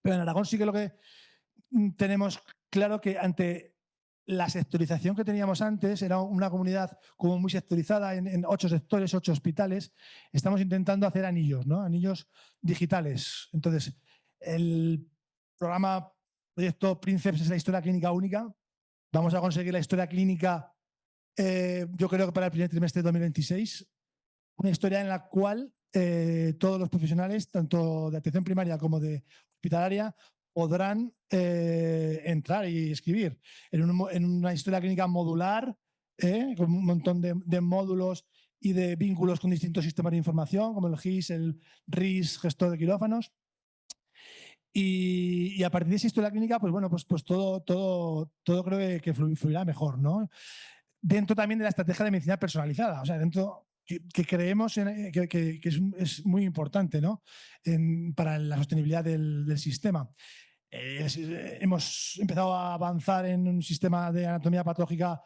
Pero en Aragón sí que lo que tenemos claro que ante la sectorización que teníamos antes, era una comunidad como muy sectorizada en 8 sectores, 8 hospitales. Estamos intentando hacer anillos, ¿no? Anillos digitales. Entonces, el proyecto Princeps es la historia clínica única. Vamos a conseguir la historia clínica, yo creo que para el primer trimestre de 2026. Una historia en la cual todos los profesionales, tanto de atención primaria como de hospitalaria, podrán entrar y escribir en una historia clínica modular, con un montón de módulos y de vínculos con distintos sistemas de información, como el GIS, el RIS, gestor de quirófanos. Y a partir de esa historia clínica, pues bueno, pues todo creo que fluirá mejor, ¿no? Dentro también de la estrategia de medicina personalizada, o sea, dentro que creemos que es muy importante, ¿no? Para la sostenibilidad del sistema. Hemos empezado a avanzar en un sistema de anatomía patológica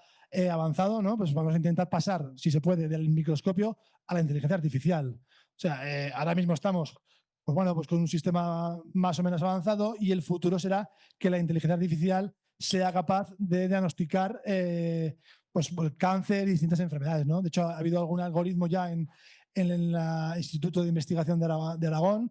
avanzado, ¿no? Pues vamos a intentar pasar, si se puede, del microscopio a la inteligencia artificial. O sea, ahora mismo estamos, pues bueno, pues con un sistema más o menos avanzado y el futuro será que la inteligencia artificial sea capaz de diagnosticar pues, cáncer y distintas enfermedades, ¿no? De hecho, ha habido algún algoritmo ya en el Instituto de Investigación de Aragón,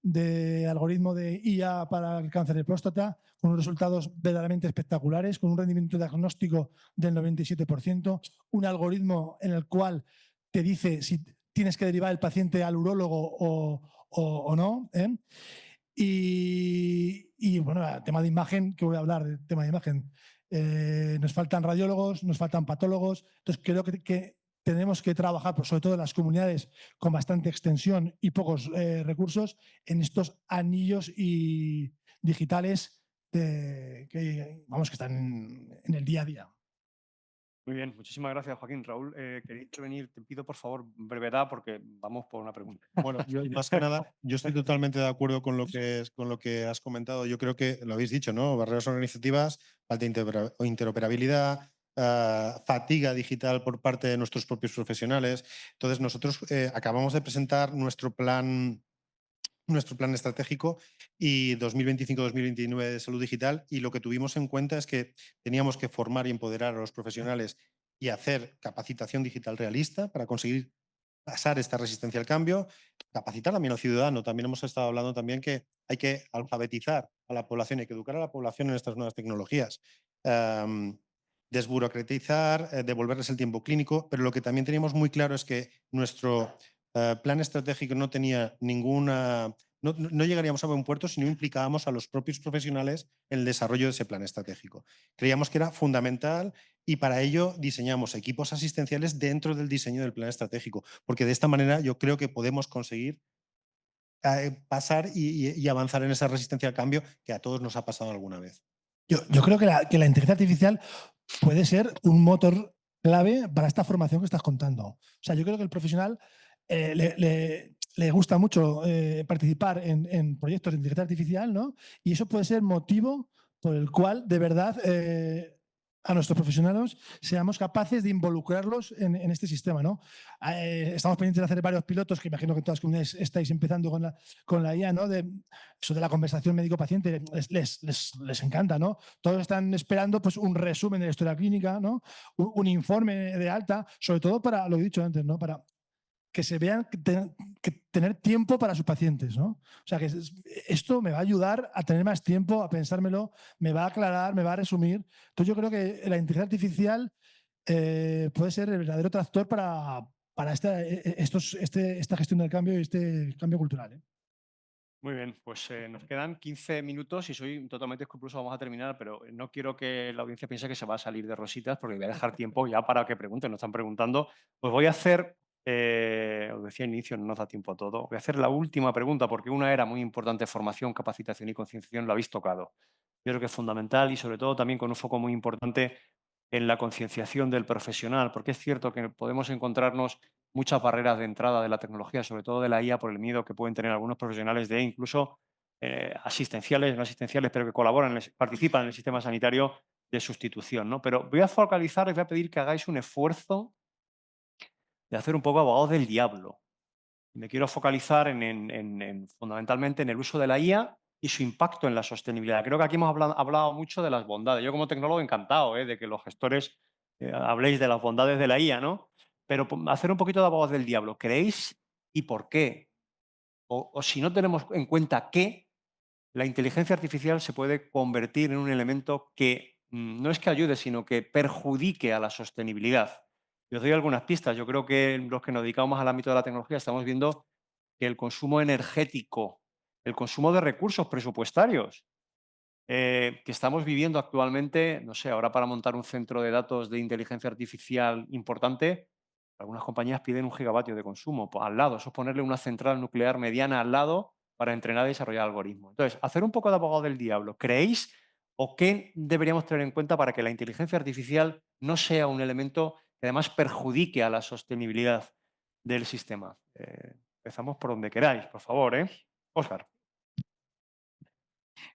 de algoritmo de IA para el cáncer de próstata, con unos resultados verdaderamente espectaculares, con un rendimiento diagnóstico del 97%, un algoritmo en el cual te dice si tienes que derivar el paciente al urólogo o no. Y bueno, tema de imagen, que voy a hablar del tema de imagen. Nos faltan radiólogos, nos faltan patólogos, entonces creo que tenemos que trabajar, pues sobre todo en las comunidades con bastante extensión y pocos recursos, en estos anillos y digitales que están en el día a día. Muy bien, muchísimas gracias, Joaquín. Raúl, quería intervenir. Te pido, por favor, brevedad porque vamos por una pregunta. Bueno, yo, más que nada, yo estoy totalmente de acuerdo con lo que has comentado. Yo creo que lo habéis dicho, ¿no? Barreras organizativas, falta de interoperabilidad, fatiga digital por parte de nuestros propios profesionales. Entonces, nosotros acabamos de presentar nuestro plan estratégico y 2025-2029 de salud digital, y lo que tuvimos en cuenta es que teníamos que formar y empoderar a los profesionales y hacer capacitación digital realista para conseguir pasar esta resistencia al cambio, capacitar también al ciudadano. También hemos estado hablando también que hay que alfabetizar a la población, hay que educar a la población en estas nuevas tecnologías. Desburocratizar, devolverles el tiempo clínico, pero lo que también teníamos muy claro es que nuestro plan estratégico no tenía ninguna... No llegaríamos a buen puerto si no implicábamos a los propios profesionales en el desarrollo de ese plan estratégico. Creíamos que era fundamental y para ello diseñamos equipos asistenciales dentro del diseño del plan estratégico, porque de esta manera yo creo que podemos conseguir pasar y avanzar en esa resistencia al cambio que a todos nos ha pasado alguna vez. Yo creo que la inteligencia artificial puede ser un motor clave para esta formación que estás contando. O sea, yo creo que el profesional le gusta mucho participar en proyectos de inteligencia artificial, ¿no? Y eso puede ser motivo por el cual, de verdad, a nuestros profesionales seamos capaces de involucrarlos en este sistema, ¿no? Estamos pendientes de hacer varios pilotos, que imagino que todas las comunidades estáis empezando con la IA, ¿no? Eso de la conversación médico-paciente les encanta, ¿no? Todos están esperando pues, un resumen de la historia clínica, ¿no? Un informe de alta, sobre todo para, lo he dicho antes, ¿no? Para que se vean que tener tiempo para sus pacientes, ¿no? O sea, que esto me va a ayudar a tener más tiempo, a pensármelo, me va a aclarar, me va a resumir. Entonces yo creo que la inteligencia artificial puede ser el verdadero tractor para esta gestión del cambio y este cambio cultural, ¿eh? Muy bien, pues nos quedan 15 minutos y soy totalmente escrupuloso, vamos a terminar, pero no quiero que la audiencia piense que se va a salir de rositas porque voy a dejar tiempo ya para que pregunten, nos están preguntando. Pues voy a hacer, os decía al inicio, no nos da tiempo a todo, voy a hacer la última pregunta porque una era muy importante, formación, capacitación y concienciación, lo habéis tocado. Yo creo que es fundamental y sobre todo también con un foco muy importante en la concienciación del profesional, porque es cierto que podemos encontrarnos muchas barreras de entrada de la tecnología, sobre todo de la IA, por el miedo que pueden tener algunos profesionales de incluso asistenciales, no asistenciales, pero que colaboran, participan en el sistema sanitario de sustitución, ¿no? Pero voy a focalizar y voy a pedir que hagáis un esfuerzo de hacer un poco abogados del diablo. Me quiero focalizar fundamentalmente en el uso de la IA y su impacto en la sostenibilidad. Creo que aquí hemos hablado mucho de las bondades. Yo como tecnólogo encantado de que los gestores habléis de las bondades de la IA, ¿no? Pero hacer un poquito de abogados del diablo. ¿Creéis y por qué? O si no tenemos en cuenta qué, la inteligencia artificial se puede convertir en un elemento que no es que ayude, sino que perjudique a la sostenibilidad. Yo os doy algunas pistas. Yo creo que los que nos dedicamos al ámbito de la tecnología estamos viendo que el consumo energético, el consumo de recursos presupuestarios, que estamos viviendo actualmente, no sé, ahora para montar un centro de datos de inteligencia artificial importante, algunas compañías piden 1 gigavatio de consumo al lado. Eso es ponerle una central nuclear mediana al lado para entrenar y desarrollar algoritmos. Entonces, hacer un poco de abogado del diablo. ¿Creéis o qué deberíamos tener en cuenta para que la inteligencia artificial no sea un elemento que además perjudique a la sostenibilidad del sistema? Empezamos por donde queráis, por favor, ¿eh? Óscar.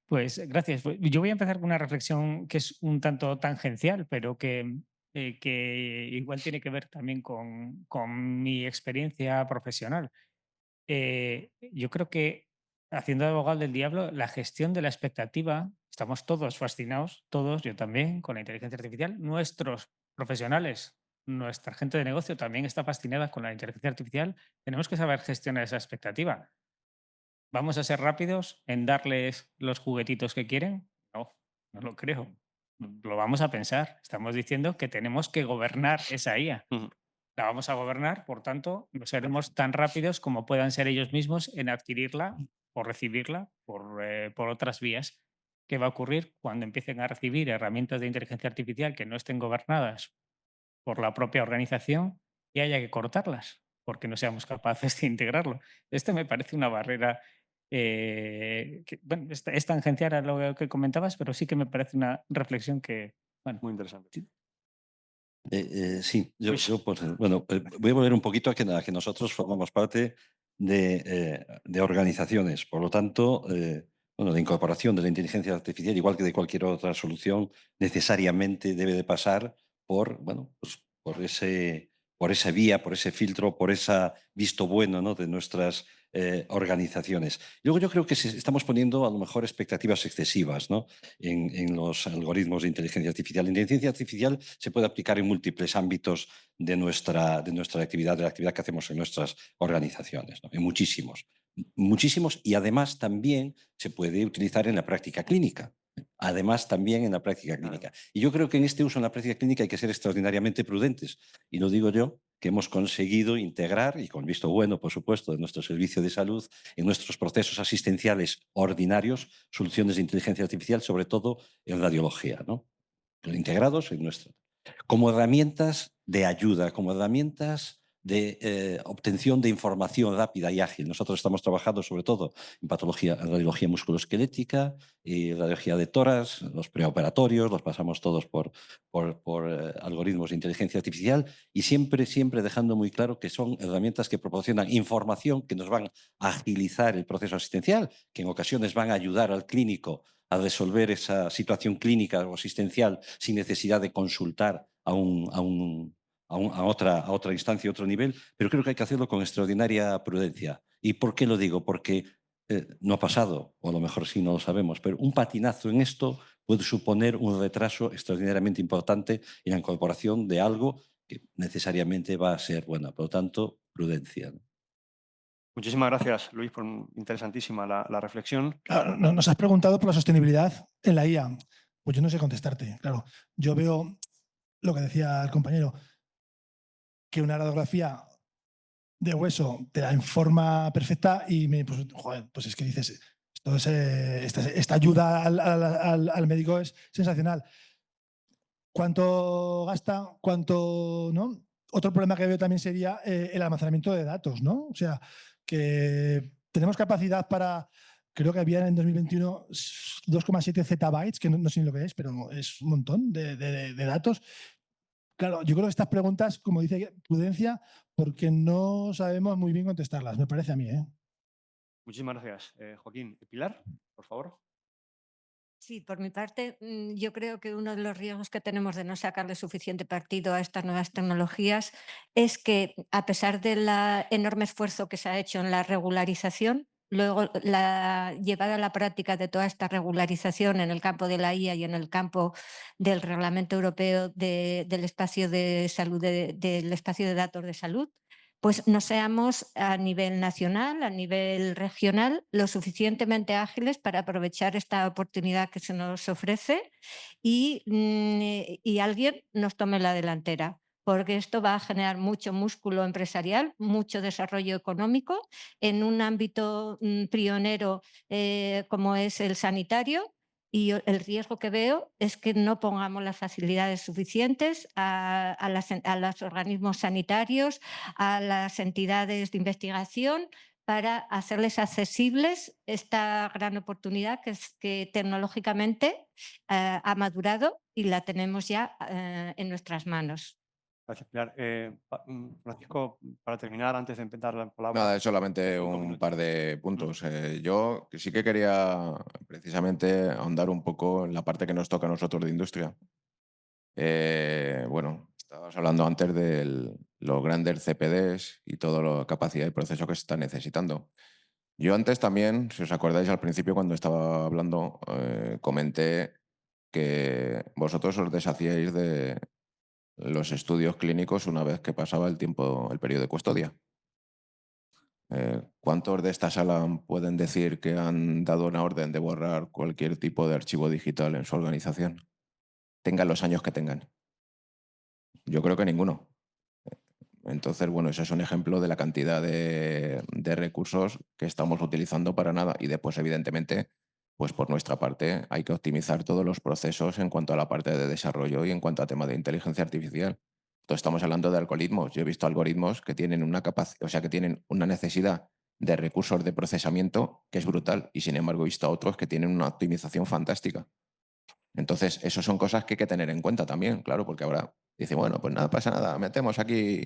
Pues gracias. Yo voy a empezar con una reflexión que es un tanto tangencial, pero que igual tiene que ver también con mi experiencia profesional. Yo creo que, haciendo de abogado del diablo, la gestión de la expectativa, estamos todos fascinados, todos, yo también, con la inteligencia artificial. Nuestros profesionales, nuestra gente de negocio también está fascinada con la inteligencia artificial. Tenemos que saber gestionar esa expectativa. ¿Vamos a ser rápidos en darles los juguetitos que quieren? No, no lo creo. Lo vamos a pensar. Estamos diciendo que tenemos que gobernar esa IA. Ujú. La vamos a gobernar, por tanto, no seremos tan rápidos como puedan ser ellos mismos en adquirirla o recibirla por otras vías. ¿Qué va a ocurrir cuando empiecen a recibir herramientas de inteligencia artificial que no estén gobernadas por la propia organización y haya que cortarlas porque no seamos capaces de integrarlo? Esto me parece una barrera que, bueno, es tangencial a lo que comentabas, pero sí que me parece una reflexión que, bueno, Muy interesante. Sí, Luis. bueno, voy a volver un poquito a que nosotros formamos parte de organizaciones. Por lo tanto, bueno, la incorporación de la inteligencia artificial, igual que de cualquier otra solución, necesariamente debe de pasar por, bueno, pues por esa vía, por ese filtro, por ese visto bueno, ¿no?, de nuestras organizaciones. Luego yo creo que estamos poniendo a lo mejor expectativas excesivas, ¿no?, en los algoritmos de inteligencia artificial. La inteligencia artificial se puede aplicar en múltiples ámbitos de nuestra actividad, de la actividad que hacemos en nuestras organizaciones, ¿no?, en muchísimos. Muchísimos, y además también se puede utilizar en la práctica clínica. Además, también en la práctica clínica. Y yo creo que en este uso en la práctica clínica hay que ser extraordinariamente prudentes. Y lo digo yo, que hemos conseguido integrar, y con visto bueno, por supuesto, de nuestro servicio de salud, en nuestros procesos asistenciales ordinarios, soluciones de inteligencia artificial, sobre todo en radiología, ¿no?, integrados en nuestra, como herramientas de ayuda, como herramientas de obtención de información rápida y ágil. Nosotros estamos trabajando sobre todo en en radiología musculoesquelética y radiología de tórax, los preoperatorios, los pasamos todos por algoritmos de inteligencia artificial, y siempre dejando muy claro que son herramientas que proporcionan información que nos van a agilizar el proceso asistencial, que en ocasiones van a ayudar al clínico a resolver esa situación clínica o asistencial sin necesidad de consultar a otra instancia, a otro nivel, pero creo que hay que hacerlo con extraordinaria prudencia. ¿Y por qué lo digo? Porque no ha pasado, o a lo mejor sí, no lo sabemos, pero un patinazo en esto puede suponer un retraso extraordinariamente importante en la incorporación de algo que necesariamente va a ser buena. Por lo tanto, prudencia, ¿no? Muchísimas gracias, Luis, por interesantísima la reflexión. Claro, nos has preguntado por la sostenibilidad en la IA. Pues yo no sé contestarte. Claro, yo veo lo que decía el compañero, que una radiografía de hueso te da en forma perfecta y pues, joder, pues es que dices, esta ayuda al médico es sensacional. ¿Cuánto gasta? ¿Cuánto no? Otro problema que veo también sería el almacenamiento de datos, ¿no? O sea, que tenemos capacidad para, creo que había en 2021 2,7 zettabytes, que no sé ni lo que es, pero es un montón de datos. Claro, yo creo que estas preguntas, como dice prudencia, porque no sabemos muy bien contestarlas, me parece a mí, ¿eh? Muchísimas gracias, Joaquín. Pilar, por favor. Sí, por mi parte, yo creo que uno de los riesgos que tenemos de no sacarle suficiente partido a estas nuevas tecnologías es que, a pesar del enorme esfuerzo que se ha hecho en la regularización, luego la llevada a la práctica de toda esta regularización en el campo de la IA y en el campo del Reglamento Europeo del espacio de salud, del espacio de datos de salud, pues no seamos a nivel nacional, a nivel regional, lo suficientemente ágiles para aprovechar esta oportunidad que se nos ofrece y alguien nos tome la delantera, porque esto va a generar mucho músculo empresarial, mucho desarrollo económico en un ámbito pionero como es el sanitario, Y el riesgo que veo es que no pongamos las facilidades suficientes a los organismos sanitarios, a las entidades de investigación, para hacerles accesibles esta gran oportunidad que tecnológicamente ha madurado y la tenemos ya en nuestras manos. Gracias, Pilar. Francisco, para terminar, antes de empezar la palabra. Nada, es solamente 5 un minutos. par de puntos. Yo sí que quería precisamente ahondar un poco en la parte que nos toca a nosotros de industria. Bueno, estabas hablando antes de los grandes CPDs y toda la capacidad de proceso que se está necesitando. Yo antes también, si os acordáis al principio cuando estaba hablando, comenté que vosotros os deshacíais de los estudios clínicos una vez que pasaba el tiempo, el periodo de custodia. ¿Cuántos de esta sala pueden decir que han dado una orden de borrar cualquier tipo de archivo digital en su organización? Tengan los años que tengan. Yo creo que ninguno. Entonces, bueno, ese es un ejemplo de la cantidad de recursos que estamos utilizando para nada. Y después, evidentemente, pues por nuestra parte hay que optimizar todos los procesos en cuanto a la parte de desarrollo y en cuanto a tema de inteligencia artificial. Entonces, estamos hablando de algoritmos. Yo he visto algoritmos que tienen una capacidad, o sea, que tienen una necesidad de recursos de procesamiento que es brutal. Y sin embargo, he visto otros que tienen una optimización fantástica. Entonces, eso son cosas que hay que tener en cuenta también, claro, porque ahora dice, bueno, pues nada, pasa nada, metemos aquí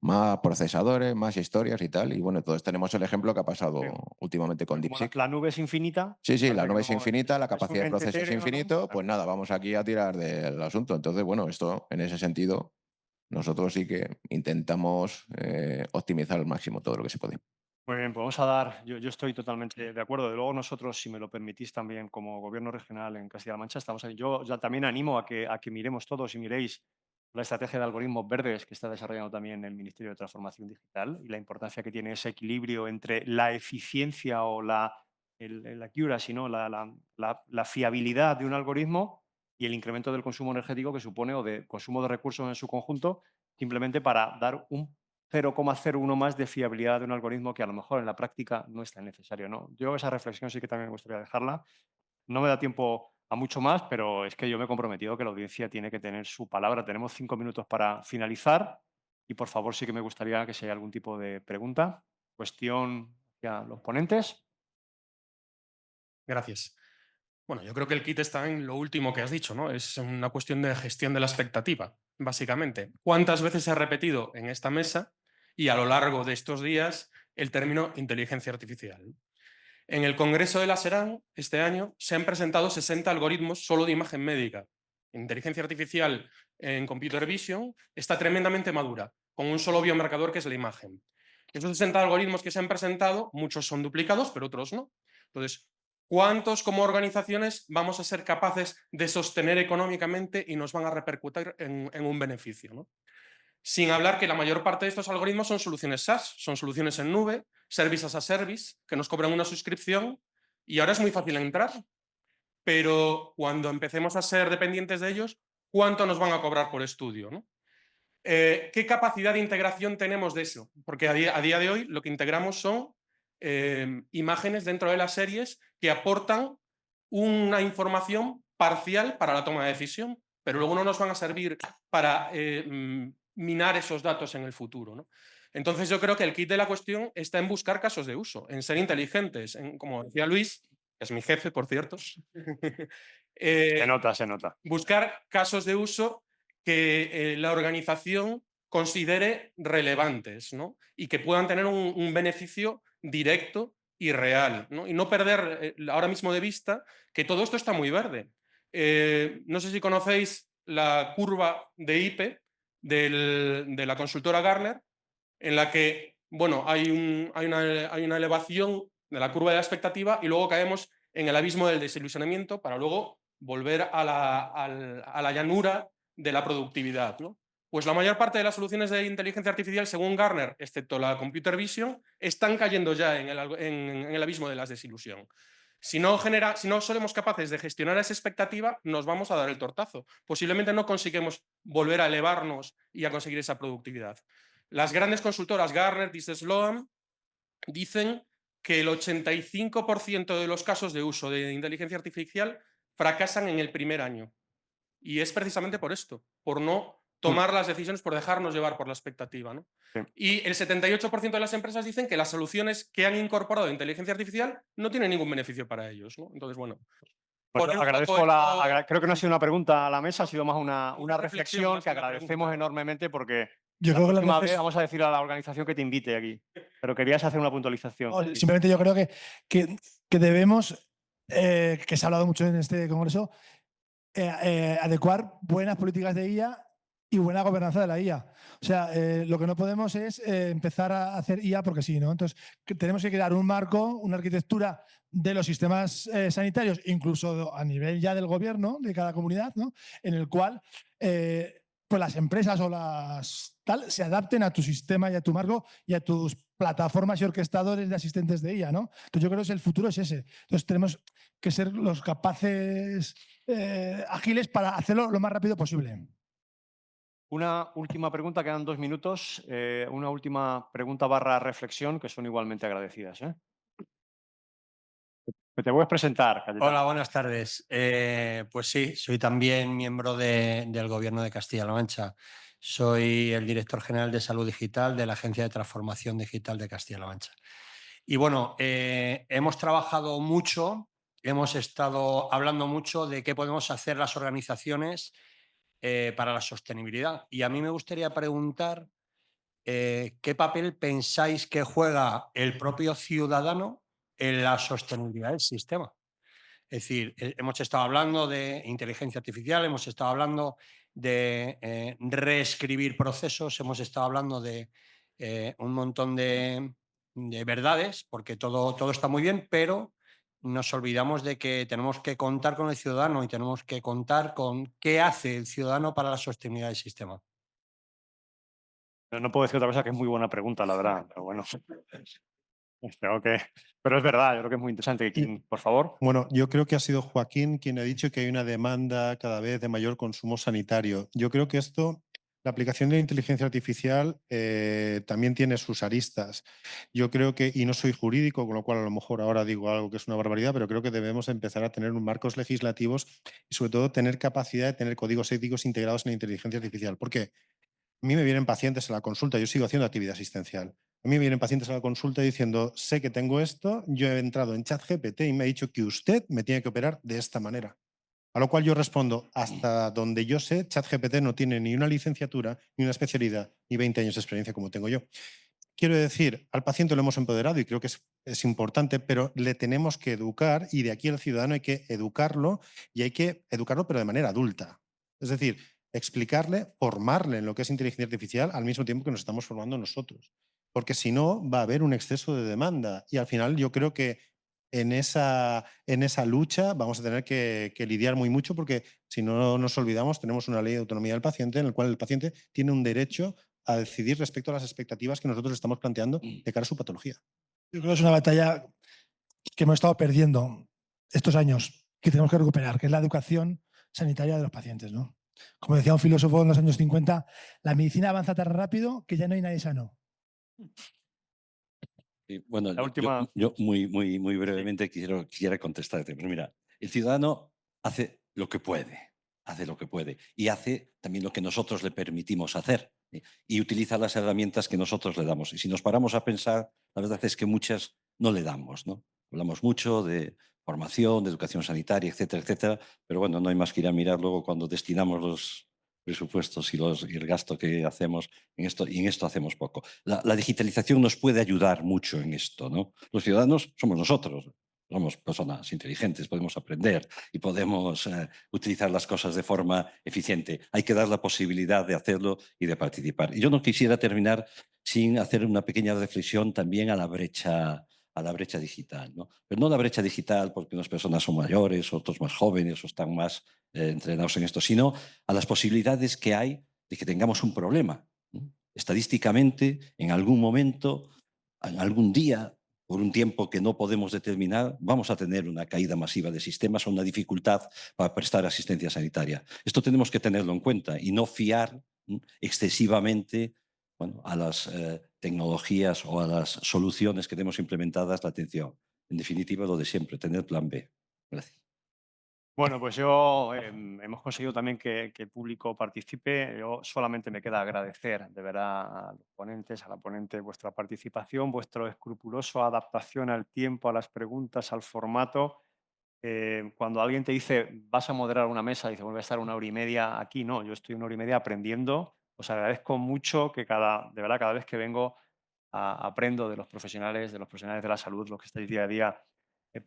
más procesadores, más historias y tal. Y bueno, todos tenemos el ejemplo que ha pasado Sí. últimamente con Como DeepSeek. la nube es infinita. Sí, sí, la parece que nube es no- infinita, la es capacidad un de ente proceso es etéreo, ¿no? infinito, pues nada, vamos aquí a tirar del asunto. Entonces, bueno, esto en ese sentido, nosotros sí que intentamos optimizar al máximo todo lo que se puede. Muy bien, pues vamos a dar, yo estoy totalmente de acuerdo. De luego nosotros, si me lo permitís también, como Gobierno regional en Castilla-La Mancha, estamos ahí. Yo ya también animo a que miremos todos y miréis la estrategia de algoritmos verdes que está desarrollando también el Ministerio de Transformación Digital y la importancia que tiene ese equilibrio entre la eficiencia o la accuracy, ¿no? la fiabilidad de un algoritmo y el incremento del consumo energético que supone o de consumo de recursos en su conjunto, simplemente para dar un 0,01 más de fiabilidad de un algoritmo que a lo mejor en la práctica no es tan necesario, ¿no? Yo esa reflexión sí que también me gustaría dejarla. No me da tiempo a mucho más, pero es que yo me he comprometido que la audiencia tiene que tener su palabra. Tenemos 5 minutos para finalizar y por favor sí que me gustaría que si hay algún tipo de pregunta, cuestión hacia los ponentes. Gracias. Bueno, yo creo que el kit está en lo último que has dicho, ¿no? Es una cuestión de gestión de la expectativa, básicamente. ¿Cuántas veces se ha repetido en esta mesa y a lo largo de estos días el término inteligencia artificial? En el Congreso de la SERAN, este año, se han presentado 60 algoritmos solo de imagen médica. Inteligencia artificial en computer vision está tremendamente madura, con un solo biomarcador que es la imagen. Esos 60 algoritmos que se han presentado, muchos son duplicados, pero otros no. Entonces, ¿cuántos como organizaciones vamos a ser capaces de sostener económicamente y nos van a repercutir en un beneficio, ¿no? Sin hablar que la mayor parte de estos algoritmos son soluciones SaaS, son soluciones en nube, service as a service, que nos cobran una suscripción y ahora es muy fácil entrar. Pero cuando empecemos a ser dependientes de ellos, ¿cuánto nos van a cobrar por estudio, ¿no? ¿Qué capacidad de integración tenemos de eso? Porque a día de hoy lo que integramos son imágenes dentro de las series que aportan una información parcial para la toma de decisión, pero luego no nos van a servir para minar esos datos en el futuro, ¿no? Entonces yo creo que el kit de la cuestión está en buscar casos de uso, en ser inteligentes, como decía Luis, que es mi jefe, por cierto. Se nota, se nota. Buscar casos de uso que la organización considere relevantes, ¿no? Y que puedan tener un beneficio directo y real, ¿no? Y no perder ahora mismo de vista que todo esto está muy verde. No sé si conocéis la curva de IP de la consultora Gartner, en la que, bueno, hay una elevación de la curva de la expectativa y luego caemos en el abismo del desilusionamiento para luego volver a la llanura de la productividad, ¿no? Pues la mayor parte de las soluciones de inteligencia artificial, según Gartner, excepto la computer vision, están cayendo ya en el abismo de la desilusión. Si no somos capaces de gestionar esa expectativa, nos vamos a dar el tortazo. Posiblemente no conseguimos volver a elevarnos y a conseguir esa productividad. Las grandes consultoras Gartner, Sloan, dicen que el 85% de los casos de uso de inteligencia artificial fracasan en el primer año. Y es precisamente por esto, por no tomar las decisiones, por dejarnos llevar por la expectativa, ¿no? Sí. Y el 78% de las empresas dicen que las soluciones que han incorporado inteligencia artificial no tienen ningún beneficio para ellos, ¿no? Entonces, bueno. Pues por un agradezco poco creo que no ha sido una pregunta a la mesa, ha sido más una reflexión reflexión más que que una agradecemos pregunta. enormemente porque Yo la creo que próxima vez vamos a decirle a la organización que te invite aquí. Pero querías hacer una puntualización. Sí. Simplemente yo creo que debemos, que se ha hablado mucho en este congreso, adecuar buenas políticas de IA y buena gobernanza de la IA. O sea, lo que no podemos es empezar a hacer IA porque sí, ¿no? Entonces, tenemos que crear un marco, una arquitectura de los sistemas sanitarios, incluso a nivel ya del gobierno de cada comunidad, ¿no? En el cual pues las empresas o las tal se adapten a tu sistema y a tu marco y a tus plataformas y orquestadores de asistentes de IA, ¿no? Entonces yo creo que el futuro es ese. Entonces tenemos que ser los capaces ágiles para hacerlo lo más rápido posible. Una última pregunta, quedan 2 minutos. Una última pregunta / reflexión que son igualmente agradecidas. Te puedes presentar, Cayetano. Hola, buenas tardes. Pues sí, soy también miembro del Gobierno de Castilla-La Mancha. Soy el director general de Salud Digital de la Agencia de Transformación Digital de Castilla-La Mancha. Y bueno, hemos trabajado mucho, hemos estado hablando mucho de qué podemos hacer las organizaciones para la sostenibilidad. Y a mí me gustaría preguntar qué papel pensáis que juega el propio ciudadano en la sostenibilidad del sistema. Es decir, hemos estado hablando de inteligencia artificial, hemos estado hablando de reescribir procesos, hemos estado hablando de un montón de verdades, porque todo está muy bien, pero nos olvidamos de que tenemos que contar con el ciudadano y tenemos que contar con qué hace el ciudadano para la sostenibilidad del sistema. No puedo decir otra cosa que es muy buena pregunta, la verdad. Pero bueno. Pero es verdad, yo creo que es muy interesante. Por favor. Bueno, yo creo que ha sido Joaquín quien ha dicho que hay una demanda cada vez de mayor consumo sanitario. Yo creo que la aplicación de la inteligencia artificial también tiene sus aristas. Yo creo que, y no soy jurídico, con lo cual a lo mejor ahora digo algo que es una barbaridad, pero creo que debemos empezar a tener marcos legislativos y sobre todo tener capacidad de tener códigos éticos integrados en la inteligencia artificial. ¿Por qué? A mí me vienen pacientes a la consulta, yo sigo haciendo actividad asistencial. A mí me vienen pacientes a la consulta diciendo, sé que tengo esto, yo he entrado en ChatGPT y me ha dicho que usted me tiene que operar de esta manera. A lo cual yo respondo, hasta donde yo sé, ChatGPT no tiene ni una licenciatura, ni una especialidad, ni 20 años de experiencia como tengo yo. Quiero decir, al paciente lo hemos empoderado y creo que es importante, pero le tenemos que educar y de aquí al ciudadano hay que educarlo y hay que educarlo pero de manera adulta. Es decir, explicarle, formarle en lo que es inteligencia artificial al mismo tiempo que nos estamos formando nosotros. Porque si no, va a haber un exceso de demanda y al final yo creo que en esa lucha vamos a tener que lidiar muy mucho porque si no nos olvidamos tenemos una ley de autonomía del paciente en la cual el paciente tiene un derecho a decidir respecto a las expectativas que nosotros estamos planteando de cara a su patología. Yo creo que es una batalla que hemos estado perdiendo estos años, que tenemos que recuperar, que es la educación sanitaria de los pacientes, ¿no? Como decía un filósofo en los años 50, la medicina avanza tan rápido que ya no hay nadie sano. Bueno, La última... yo muy brevemente quisiera contestarte. Pero mira, el ciudadano hace lo que puede y hace también lo que nosotros le permitimos hacer y utiliza las herramientas que nosotros le damos. Y si nos paramos a pensar, la verdad es que muchas no le damos, ¿no? Hablamos mucho de formación, de educación sanitaria, etcétera, etcétera, pero bueno, no hay más que ir a mirar luego cuando destinamos los presupuestos y el gasto que hacemos en esto, y en esto hacemos poco. La digitalización nos puede ayudar mucho en esto, ¿no? Los ciudadanos somos nosotros, somos personas inteligentes, podemos aprender y podemos utilizar las cosas de forma eficiente. Hay que dar la posibilidad de hacerlo y de participar. Y yo no quisiera terminar sin hacer una pequeña reflexión también a la brecha digital, ¿no? Pero no la brecha digital porque unas personas son mayores, otros más jóvenes o están más entrenados en esto, sino a las posibilidades que hay de que tengamos un problema, ¿no? Estadísticamente, en algún momento, en algún día, por un tiempo que no podemos determinar, vamos a tener una caída masiva de sistemas o una dificultad para prestar asistencia sanitaria. Esto tenemos que tenerlo en cuenta y no fiar excesivamente a las tecnologías o a las soluciones que tenemos implementadas la atención. En definitiva, lo de siempre, tener plan B. Gracias. Bueno, pues yo hemos conseguido también que el público participe. Yo solamente me queda agradecer de verdad a los ponentes, a la ponente, vuestra participación, vuestra escrupulosa adaptación al tiempo, a las preguntas, al formato. Cuando alguien te dice, vas a moderar una mesa, dice, voy a estar 1 hora y media aquí, no, yo estoy 1 hora y media aprendiendo. Os agradezco mucho que de verdad, cada vez que vengo aprendo de los profesionales de la salud, los que estáis día a día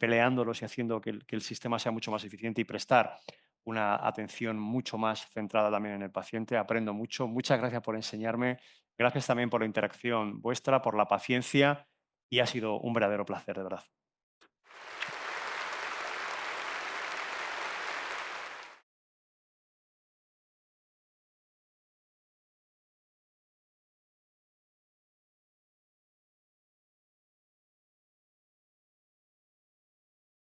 peleándolos y haciendo que el sistema sea mucho más eficiente y prestar una atención mucho más centrada también en el paciente. Aprendo mucho. Muchas gracias por enseñarme. Gracias también por la interacción vuestra, por la paciencia y ha sido un verdadero placer, de verdad.